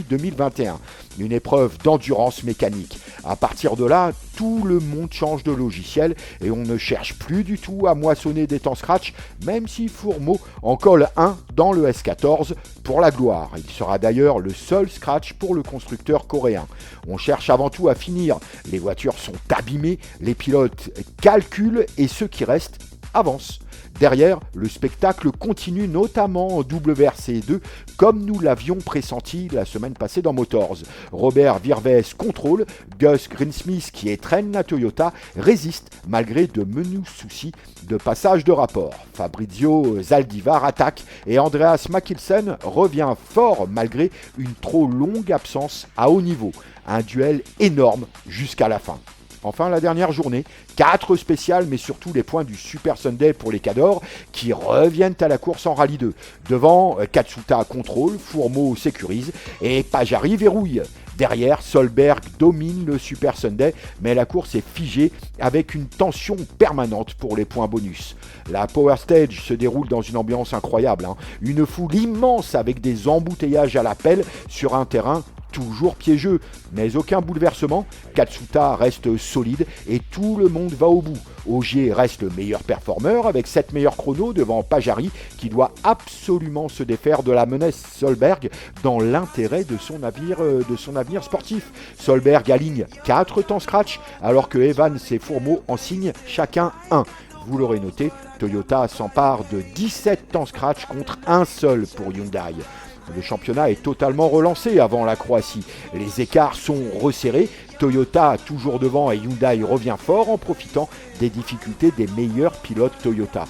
2021. Une épreuve d'endurance mécanique. À partir de là, tout le monde change de logiciel et on ne cherche plus du tout à moissonner des temps scratch, même si Fourmeau en colle un dans le S14 pour la gloire. Il sera d'ailleurs le seul scratch pour le constructeur coréen. On cherche avant tout à finir. Les voitures sont abîmées, les pilotes calculent et ceux qui restent avancent. Derrière, le spectacle continue notamment en WRC2 comme nous l'avions pressenti la semaine passée dans Motors. Robert Virves contrôle, Gus Greensmith qui étrenne la Toyota résiste malgré de menus soucis de passage de rapport. Fabrizio Zaldivar attaque et Andreas Mikkelsen revient fort malgré une trop longue absence à haut niveau. Un duel énorme jusqu'à la fin. Enfin, la dernière journée, 4 spéciales, mais surtout les points du Super Sunday pour les Cadors qui reviennent à la course en Rallye 2. Devant, Katsuta contrôle, Fourmeau sécurise et Pajarri verrouille. Derrière, Solberg domine le Super Sunday, mais la course est figée avec une tension permanente pour les points bonus. La Power Stage se déroule dans une ambiance incroyable. Une foule immense avec des embouteillages à la pelle sur un terrain toujours piégeux, mais aucun bouleversement. Katsuta reste solide et tout le monde va au bout. Ogier reste le meilleur performeur avec 7 meilleurs chronos devant Pajarri qui doit absolument se défaire de la menace Solberg dans l'intérêt de son avenir sportif. Solberg aligne 4 temps scratch alors que Evans et Fourmeau en signent chacun 1. Vous l'aurez noté, Toyota s'empare de 17 temps scratch contre un seul pour Hyundai. Le championnat est totalement relancé avant la Croatie. Les écarts sont resserrés. Toyota toujours devant et Hyundai revient fort en profitant des difficultés des meilleurs pilotes Toyota.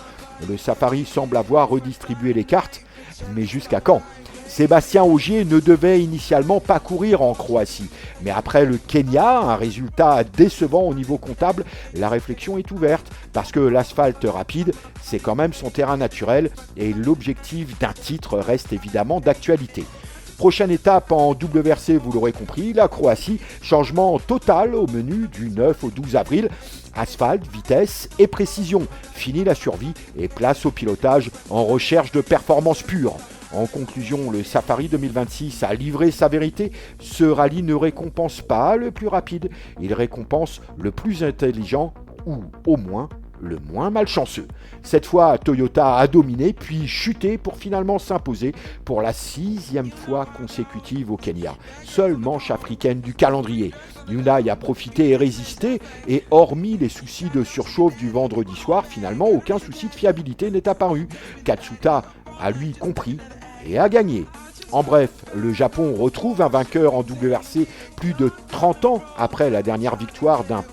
Le Safari semble avoir redistribué les cartes, mais jusqu'à quand ? Sébastien Ogier ne devait initialement pas courir en Croatie. Mais après le Kenya, un résultat décevant au niveau comptable, la réflexion est ouverte parce que l'asphalte rapide, c'est quand même son terrain naturel et l'objectif d'un titre reste évidemment d'actualité. Prochaine étape en WRC, vous l'aurez compris, la Croatie, changement total au menu du 9 au 12 avril. Asphalte, vitesse et précision. Fini la survie et place au pilotage en recherche de performance pure. En conclusion, le Safari 2026 a livré sa vérité. Ce rallye ne récompense pas le plus rapide, il récompense le plus intelligent ou au moins le moins malchanceux. Cette fois, Toyota a dominé puis chuté pour finalement s'imposer pour la 6e fois consécutive au Kenya. Seule manche africaine du calendrier. Hyundai a profité et résisté et hormis les soucis de surchauffe du vendredi soir, finalement aucun souci de fiabilité n'est apparu. Katsuta a lui compris et a gagné. En bref, le Japon retrouve un vainqueur en WRC plus de 30 ans après la dernière victoire d'un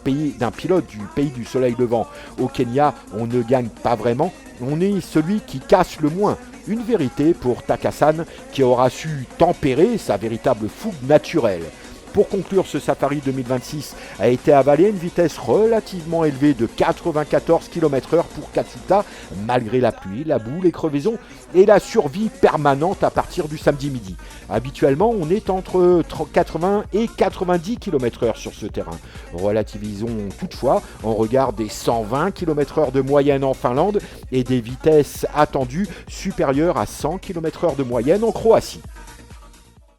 pilote du pays du soleil levant. Au Kenya, on ne gagne pas vraiment, on est celui qui casse le moins. Une vérité pour Takasan qui aura su tempérer sa véritable fougue naturelle. Pour conclure, ce Safari 2026 a été avalé à une vitesse relativement élevée de 94 km/h pour Katsuta, malgré la pluie, la boue, les crevaisons et la survie permanente à partir du samedi midi. Habituellement, on est entre 80 et 90 km/h sur ce terrain. Relativisons toutefois en regard des 120 km/h de moyenne en Finlande et des vitesses attendues supérieures à 100 km/h de moyenne en Croatie.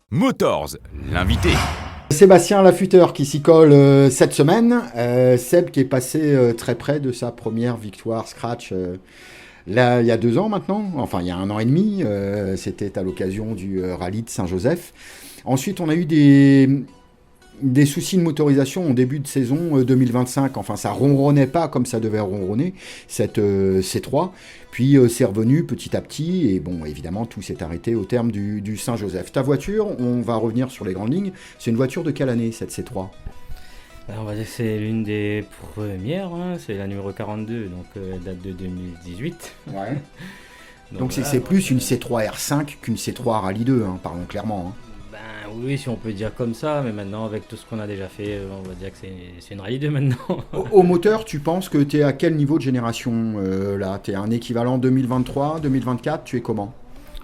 Motors, l'invité. Sébastien Lafuteur qui s'y colle cette semaine. Seb qui est passé très près de sa première victoire scratch là, il y a 2 ans maintenant, enfin il y a 1 an et demi. C'était à l'occasion du rallye de Saint-Joseph. Ensuite, on a eu des soucis de motorisation en début de saison 2025. Enfin, ça ronronnait pas comme ça devait ronronner, cette C3. Puis c'est revenu petit à petit et bon, évidemment, tout s'est arrêté au terme du Saint-Joseph. Ta voiture, on va revenir sur les grandes lignes. C'est une voiture de quelle année, cette C3 ? On va dire que c'est l'une des premières, hein. C'est la numéro 42, donc elle date de 2018. Ouais. Donc c'est plus une C3 R5 qu'une C3 Rallye 2, hein, parlons clairement. Hein. Oui, si on peut dire comme ça, mais maintenant avec tout ce qu'on a déjà fait, on va dire que c'est une Rallye 2 maintenant. Au moteur, tu penses que tu es à quel niveau de génération là ? Tu es un équivalent 2023, 2024, tu es comment ?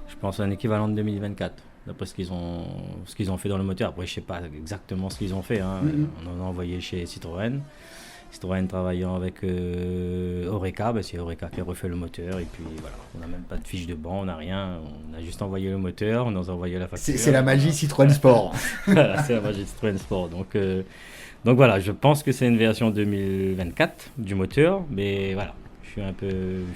Je pense un équivalent de 2024, d'après ce qu'ils ont fait dans le moteur. Après, je sais pas exactement ce qu'ils ont fait, hein. On en a envoyé chez Citroën. Citroën travaillant avec Oreca, c'est Oreca qui a refait le moteur et puis voilà, on n'a même pas de fiche de banc, on n'a rien, on a juste envoyé le moteur, on nous a envoyé la facture. C'est la magie Citroën Sport. Voilà, c'est la magie Citroën Sport. Donc voilà, je pense que c'est une version 2024 du moteur, mais voilà, je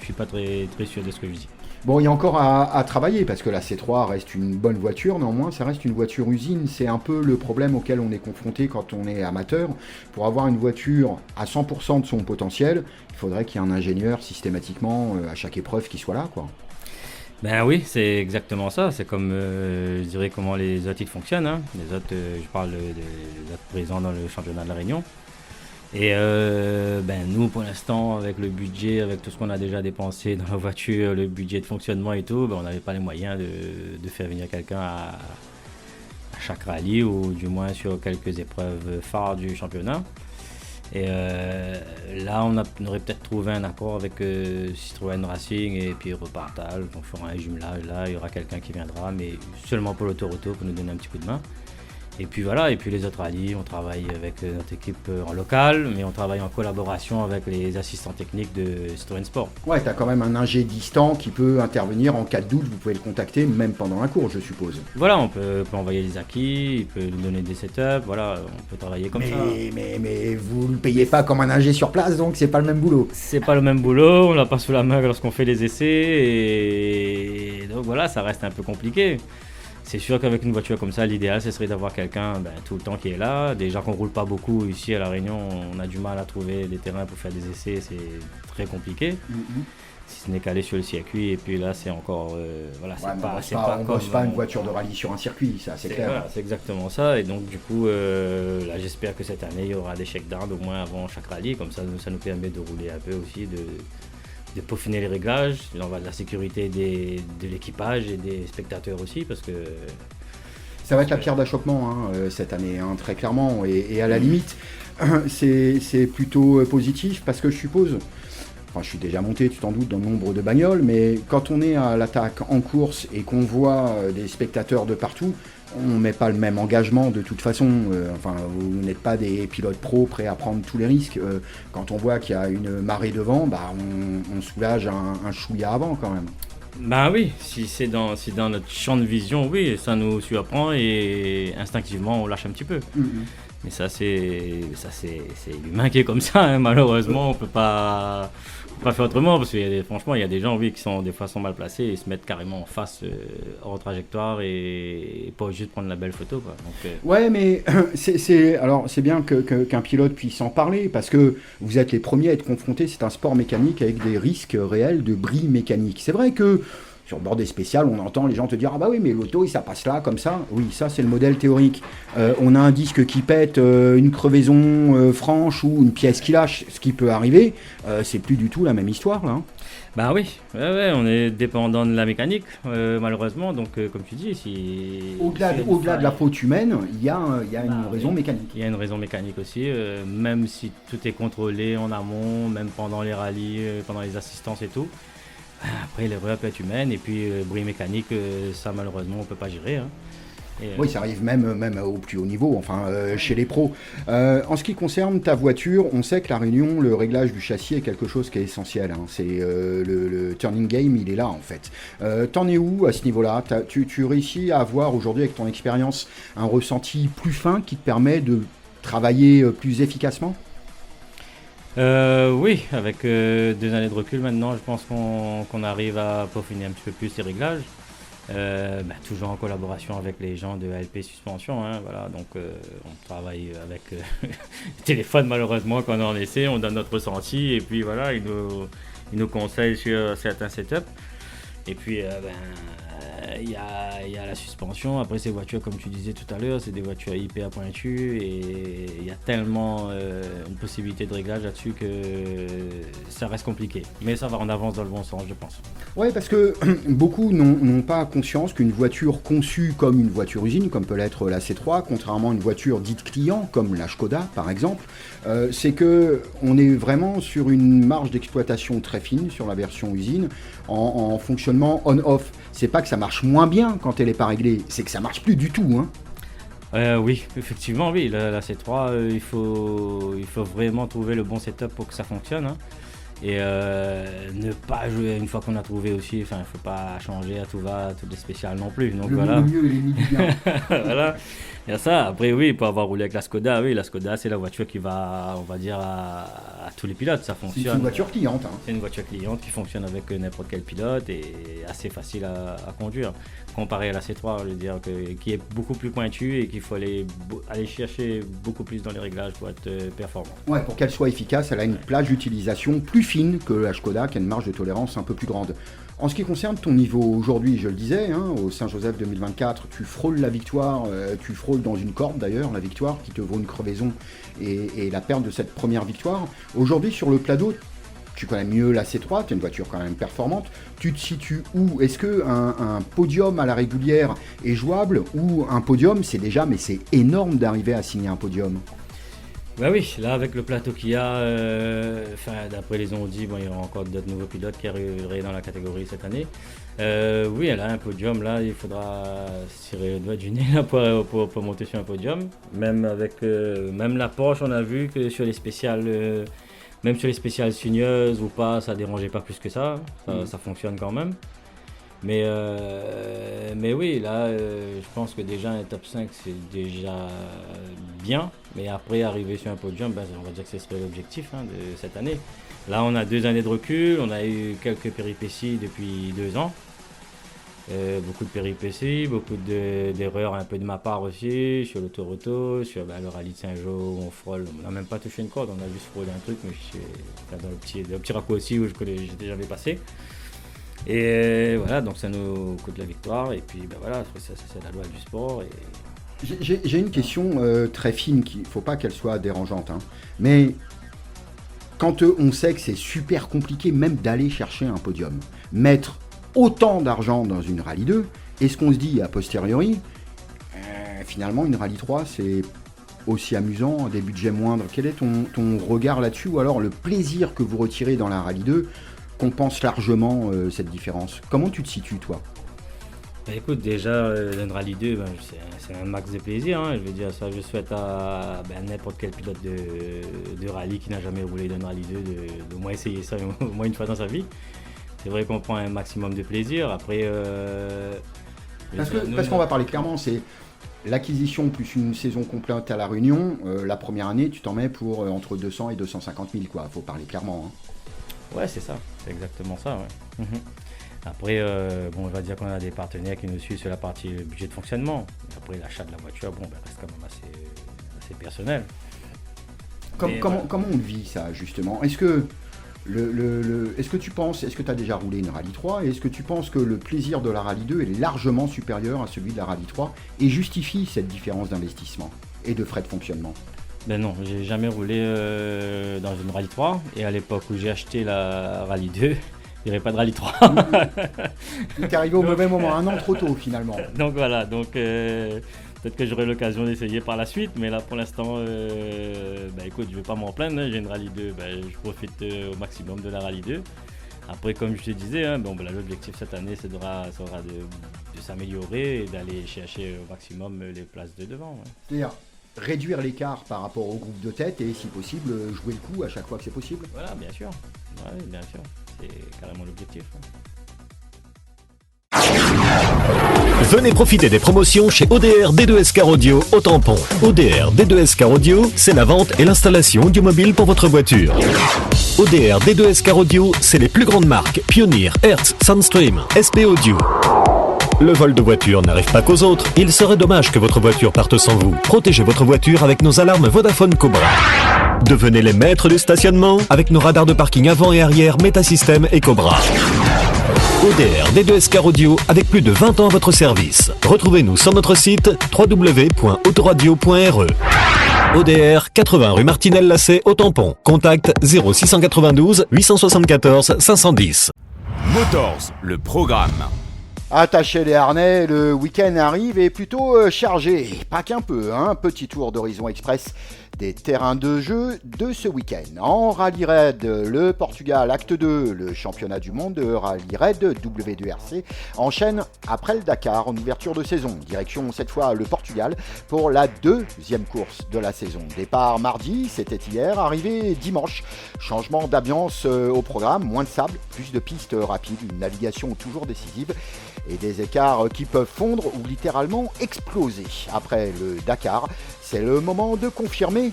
suis pas très sûr de ce que je dis. Bon, il y a encore à travailler parce que la C3 reste une bonne voiture, néanmoins ça reste une voiture usine. C'est un peu le problème auquel on est confronté quand on est amateur. Pour avoir une voiture à 100% de son potentiel, il faudrait qu'il y ait un ingénieur systématiquement à chaque épreuve qui soit là, quoi. Ben oui, c'est exactement ça. C'est comme, je dirais, comment les autres ils fonctionnent. Hein. Les autres, je parle des autres présents dans le championnat de la Réunion. Et nous, pour l'instant, avec le budget, avec tout ce qu'on a déjà dépensé dans la voiture, le budget de fonctionnement et tout, on n'avait pas les moyens de faire venir quelqu'un à chaque rallye ou du moins sur quelques épreuves phares du championnat. Et là, on aurait peut-être trouvé un accord avec Citroën Racing et puis Repartal. On fera un jumelage là, il y aura quelqu'un qui viendra, mais seulement pour l'autoroto pour nous donner un petit coup de main. Et puis voilà, et puis les autres rallyes, on travaille avec notre équipe en local, mais on travaille en collaboration avec les assistants techniques de Citroën Sport. Ouais, t'as quand même un ingé distant qui peut intervenir en cas de doute, vous pouvez le contacter même pendant la course, je suppose. Voilà, on peut envoyer des acquis, il peut nous donner des setups, voilà, on peut travailler comme ça. Mais vous le payez pas comme un ingé sur place, donc c'est pas le même boulot. C'est pas le même boulot, on l'a pas sous la main lorsqu'on fait les essais, et donc voilà, ça reste un peu compliqué. C'est sûr qu'avec une voiture comme ça, l'idéal, ce serait d'avoir quelqu'un tout le temps qui est là. Déjà qu'on ne roule pas beaucoup ici à La Réunion, on a du mal à trouver des terrains pour faire des essais, c'est très compliqué. Si ce n'est qu'aller sur le circuit, et puis là, c'est encore... voilà, on bosse pas une voiture de rallye sur un circuit, ça, c'est clair. Voilà, c'est exactement ça, et donc du coup, là, j'espère que cette année, il y aura des check-downs au moins avant chaque rallye, comme ça nous permet de rouler un peu aussi, de peaufiner les réglages, on va de la sécurité de l'équipage et des spectateurs aussi, parce que... Ça va être la pierre d'achoppement cette année, très clairement, et à la limite, c'est plutôt positif, parce que je suppose, enfin je suis déjà monté, tu t'en doutes, dans le nombre de bagnoles, mais quand on est à l'attaque en course et qu'on voit des spectateurs de partout, on ne met pas le même engagement de toute façon. Vous n'êtes pas des pilotes pros prêts à prendre tous les risques. Quand on voit qu'il y a une marée de vent, on soulage un chouïa avant quand même. Ben oui, si c'est dans notre champ de vision, oui, ça nous surprend et instinctivement on lâche un petit peu. Mais ça c'est l'humain qui est comme ça, hein. Malheureusement on peut pas faire autrement, parce que franchement il y a des gens qui sont des fois mal placés et se mettent carrément en face hors trajectoire et pas juste prendre la belle photo, quoi. Donc, ouais, mais c'est bien qu'un pilote puisse en parler, parce que vous êtes les premiers à être confrontés, c'est un sport mécanique avec des risques réels de bris mécanique. C'est vrai que sur le bord des spéciales, on entend les gens te dire « Ah bah oui, mais l'auto, ça passe là, comme ça. » Oui, ça, c'est le modèle théorique. On a un disque qui pète, une crevaison franche ou une pièce qui lâche, ce qui peut arriver. C'est plus du tout la même histoire, là. Bah oui, ouais, on est dépendant de la mécanique, malheureusement. Donc, comme tu dis, Au-delà de la faute humaine, il y a une raison mécanique. Il y a une raison mécanique aussi, même si tout est contrôlé en amont, même pendant les rallyes, pendant les assistances et tout. Après, l'erreur peut être humaine, et puis le bruit mécanique, ça malheureusement on peut pas gérer. Hein. Oui, ça arrive même au plus haut niveau, chez les pros. En ce qui concerne ta voiture, on sait que la Réunion, le réglage du châssis est quelque chose qui est essentiel. C'est le turning game, il est là en fait. T'en es où à ce niveau-là? Tu réussis à avoir aujourd'hui, avec ton expérience, un ressenti plus fin qui te permet de travailler plus efficacement? Oui, avec 2 années de recul maintenant, je pense qu'on arrive à peaufiner un petit peu plus les réglages. Toujours en collaboration avec les gens de ALP Suspension, hein, voilà, donc on travaille avec le téléphone malheureusement quand on est en essai, on donne notre ressenti et puis voilà, ils nous conseillent sur certains setups. Et puis il y a la suspension. Après, ces voitures, comme tu disais tout à l'heure, c'est des voitures hyper pointues et il y a tellement une possibilité de réglage là-dessus que ça reste compliqué. Mais ça va, on avance dans le bon sens, je pense. Ouais, parce que beaucoup n'ont pas conscience qu'une voiture conçue comme une voiture usine, comme peut l'être la C3, contrairement à une voiture dite client, comme la Skoda par exemple, c'est qu'on est vraiment sur une marge d'exploitation très fine sur la version usine, en fonctionnement on-off. C'est pas que ça marche moins bien quand elle n'est pas réglée, c'est que ça marche plus du tout, hein. Oui, effectivement, oui. La C3, il faut vraiment trouver le bon setup pour que ça fonctionne. Hein. Et ne pas jouer une fois qu'on a trouvé aussi. Enfin, il ne faut pas changer à tout va, toutes les spéciales non plus. Donc, voilà. Le mieux est l'ennemi du bien. Voilà. Il y a ça. Après, oui, pour avoir roulé avec la Skoda, oui, la Skoda, c'est la voiture qui va, on va dire, à tous les pilotes. Ça fonctionne. C'est une voiture cliente. Hein. C'est une voiture cliente qui fonctionne avec n'importe quel pilote et assez facile à conduire. Comparé à la C3, je veux dire, qui est beaucoup plus pointue et qu'il faut aller chercher beaucoup plus dans les réglages pour être performant. Ouais, pour qu'elle soit efficace, elle a une plage d'utilisation plus fine que la Skoda, qui a une marge de tolérance un peu plus grande. En ce qui concerne ton niveau aujourd'hui, je le disais, hein, au Saint-Joseph 2024, tu frôles la victoire, tu frôles dans une corde d'ailleurs, la victoire qui te vaut une crevaison et la perte de cette première victoire. Aujourd'hui, sur le plateau, tu connais mieux la C3, tu es une voiture quand même performante. Tu te situes où? Est-ce qu'un podium à la régulière est jouable? Ou un podium, c'est déjà, mais c'est énorme d'arriver à signer un podium. Ben oui, là avec le plateau qu'il y a, d'après les ondits, il y aura encore d'autres nouveaux pilotes qui arriveraient dans la catégorie cette année. Oui, elle a un podium, là il faudra se tirer le doigt du nez là, pour monter sur un podium. Même avec même la Porsche, on a vu que sur les spéciales, même sur les spéciales sinueuses ou pas, ça dérangeait pas plus que ça, ça fonctionne quand même. Mais oui, là, je pense que déjà un top 5, c'est déjà bien. Mais après, arriver sur un podium, on va dire que ce serait l'objectif de cette année. Là, on a 2 années de recul, on a eu quelques péripéties depuis 2 ans. Beaucoup de péripéties, beaucoup d'erreurs un peu de ma part aussi, sur l'autoroto, sur le rallye de Saint-Jean où on frôle. On n'a même pas touché une corde, on a juste frôlé un truc, mais dans le petit raccourci où j'étais jamais passé. Et voilà, donc ça nous coûte la victoire, et puis voilà, c'est la loi du sport. J'ai une question très fine, il ne faut pas qu'elle soit dérangeante, hein. Mais quand on sait que c'est super compliqué même d'aller chercher un podium, mettre autant d'argent dans une Rallye 2, est-ce qu'on se dit a posteriori, finalement une Rallye 3 c'est aussi amusant, des budgets moindres? Quel est ton regard là-dessus? Ou alors le plaisir que vous retirez dans la Rallye 2 compense largement cette différence? Comment tu te situes, toi? Écoute, déjà, une Rallye 2, c'est un max de plaisir. Hein. Je veux dire, ça, je souhaite à n'importe quel pilote de rallye qui n'a jamais roulé d'une Rallye 2 de moins essayer ça au moins une fois dans sa vie. C'est vrai qu'on prend un maximum de plaisir. Après, parce qu'on va parler clairement, c'est l'acquisition plus une saison complète à La Réunion. La première année, tu t'en mets pour entre 200 et 250 000, quoi. Faut parler clairement. Hein. Ouais, c'est ça. C'est exactement ça, ouais. Après, on va dire qu'on a des partenaires qui nous suivent sur la partie budget de fonctionnement. Après, l'achat de la voiture, reste quand même assez personnel. Comment on vit ça, justement? Est-ce que est-ce que tu penses, est-ce que tu as déjà roulé une Rallye 3 et est-ce que tu penses que le plaisir de la Rallye 2 est largement supérieur à celui de la Rallye 3 et justifie cette différence d'investissement et de frais de fonctionnement? Ben non, j'ai jamais roulé dans une Rallye 3 et à l'époque où j'ai acheté la Rallye 2, il n'y avait pas de Rallye 3. Il t'est arrivé au mauvais moment, un an trop tôt finalement. Donc voilà, peut-être que j'aurai l'occasion d'essayer par la suite, mais là pour l'instant, écoute, je ne vais pas m'en plaindre, hein. J'ai une Rallye 2, je profite au maximum de la Rallye 2. Après, comme je te disais, hein, l'objectif cette année, ça sera de s'améliorer et d'aller chercher au maximum les places de devant. Ouais. C'est-à-dire réduire l'écart par rapport au groupe de tête et si possible jouer le coup à chaque fois que c'est possible. Voilà, bien sûr. Ouais, bien sûr. C'est carrément l'objectif. Venez profiter des promotions chez ODR D2S Car Audio au Tampon. ODR D2S Car Audio, c'est la vente et l'installation du mobile pour votre voiture. ODR D2S Car Audio, c'est les plus grandes marques Pioneer, Hertz, Soundstream, SP Audio. Le vol de voiture n'arrive pas qu'aux autres. Il serait dommage que votre voiture parte sans vous. Protégez votre voiture avec nos alarmes Vodafone Cobra. Devenez les maîtres du stationnement avec nos radars de parking avant et arrière Metasystem et Cobra. ODR D2S Car Audio avec plus de 20 ans à votre service. Retrouvez-nous sur notre site www.autoradio.re. ODR, 80 rue Martinelle-Lacet au Tampon. Contact 0692 874 510. Motors, le programme. Attachez les harnais, le week-end arrive et plutôt chargé, pas qu'un peu, hein. Petit tour d'Horizon Express des terrains de jeu de ce week-end. En Rallye Raid, le Portugal Acte 2, le championnat du monde de Rallye Raid W2RC enchaîne après le Dakar en ouverture de saison. Direction cette fois le Portugal pour la deuxième course de la saison. Départ mardi, c'était hier, arrivé dimanche. Changement d'ambiance au programme, moins de sable, plus de pistes rapides, une navigation toujours décisive et des écarts qui peuvent fondre ou littéralement exploser. Après le Dakar, c'est le moment de confirmer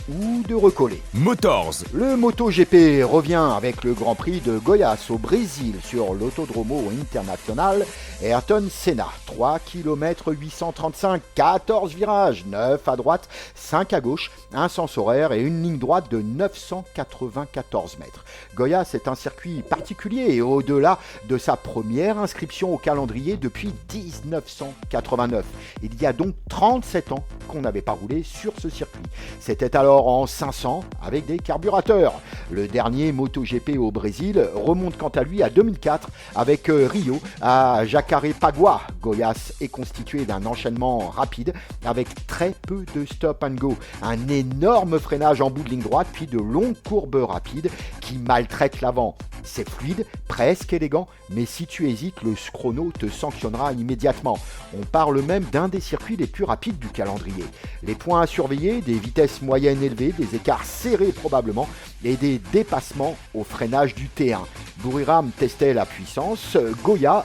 ou de recoller. Motors. Le MotoGP revient avec le Grand Prix de Goiás au Brésil sur l'Autodromo Internacional Ayrton Senna. 3 km 835, 14 virages, 9 à droite, 5 à gauche, un sens horaire et une ligne droite de 994 mètres. Goiás est un circuit particulier et au-delà de sa première inscription au calendrier depuis 1989. Il y a donc 37 ans qu'on n'avait pas roulé sur ce circuit. C'était alors en 500 avec des carburateurs. Le dernier MotoGP au Brésil remonte quant à lui à 2004 avec Rio à Jacarepaguá. Goiás est constitué d'un enchaînement rapide avec très peu de stop and go. Un énorme freinage en bout de ligne droite puis de longues courbes rapides qui maltraitent l'avant. C'est fluide, presque élégant, mais si tu hésites, le chrono te sanctionnera immédiatement. On parle même d'un des circuits les plus rapides du calendrier. Les points à surveiller, des vitesses moyennes élevées, des écarts serrés probablement, et des dépassements au freinage du T1. Buriram testait la puissance, Goiás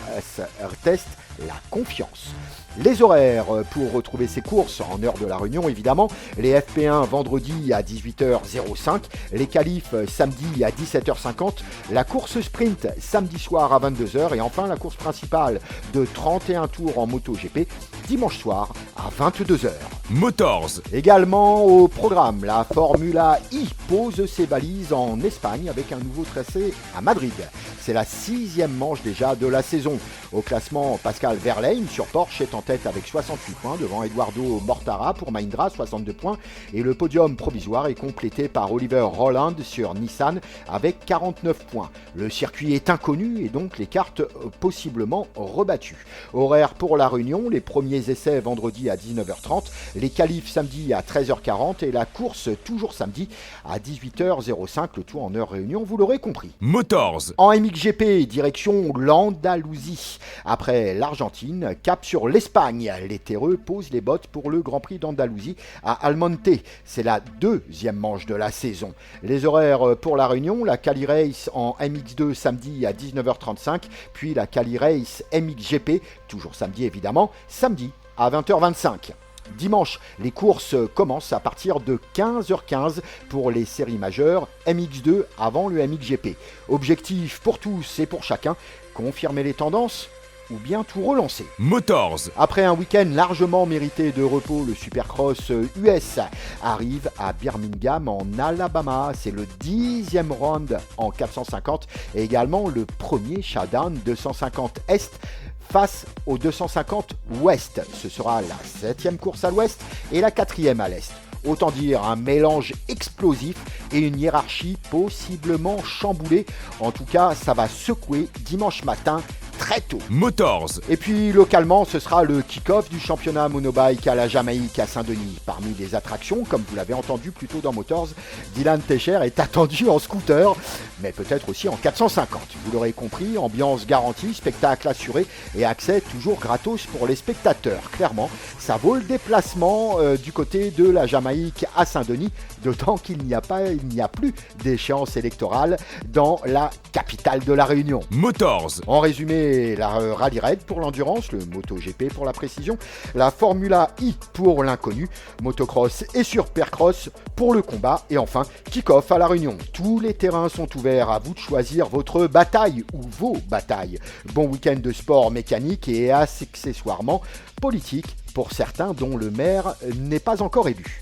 teste la confiance. Les horaires pour retrouver ces courses en heure de la Réunion évidemment, les FP1 vendredi à 18h05, les qualifs samedi à 17h50, la course sprint samedi soir à 22h et enfin la course principale de 31 tours en MotoGP dimanche soir à 22h. Motors. Également au programme, la Formula I pose ses valises en Espagne avec un nouveau tracé à Madrid. C'est la 6e manche déjà de la saison. Au classement, Pascal Wehrlein sur Porsche est en tête avec 68 points devant Eduardo Mortara pour Mahindra 62 points et le podium provisoire est complété par Oliver Rowland sur Nissan avec 49 points. Le circuit est inconnu et donc les cartes possiblement rebattues. Horaire pour la Réunion, les premiers essais vendredi à 19h30, les qualifs samedi à 13h40 et la course toujours samedi à 18h05, le tout en heure Réunion, vous l'aurez compris. Motors. En MXGP, direction l'Andalousie. Après l'Argentine, cap sur l'Espagne. Les terreux posent les bottes pour le Grand Prix d'Andalousie à Almonte. C'est la 2e manche de la saison. Les horaires pour la Réunion, la Cali Race en MX2 samedi à 19h35, puis la Cali Race MXGP, toujours samedi évidemment, samedi à 20h25. Dimanche, les courses commencent à partir de 15h15 pour les séries majeures MX2 avant le MXGP. Objectif pour tous et pour chacun, confirmer les tendances ou bien tout relancer. Motors. Après un week-end largement mérité de repos, le Supercross US arrive à Birmingham en Alabama. C'est le 10e round en 450 et également le premier showdown 250 Est face au 250 Ouest. Ce sera la 7e course à l'Ouest et la 4e à l'Est. Autant dire un mélange explosif et une hiérarchie possiblement chamboulée. En tout cas, ça va secouer dimanche matin très tôt. Motors. Et puis localement, ce sera le kick-off du championnat monobike à la Jamaïque à Saint-Denis. Parmi les attractions, comme vous l'avez entendu plus tôt dans Motors, Dylan Techer est attendu en scooter, mais peut-être aussi en 450. Vous l'aurez compris, ambiance garantie, spectacle assuré et accès toujours gratos pour les spectateurs. Clairement, ça vaut le déplacement du côté de la Jamaïque à Saint-Denis, d'autant qu'il n'y a plus d'échéance électorale dans la capitale de la Réunion. Motors. En résumé, la Rallye Raid pour l'endurance, le MotoGP pour la précision, la Formula I pour l'inconnu, motocross et supercross pour le combat et enfin kick-off à la Réunion. Tous les terrains sont ouverts, à vous de choisir votre bataille ou vos batailles. Bon week-end de sport mécanique et accessoirement politique pour certains dont le maire n'est pas encore élu.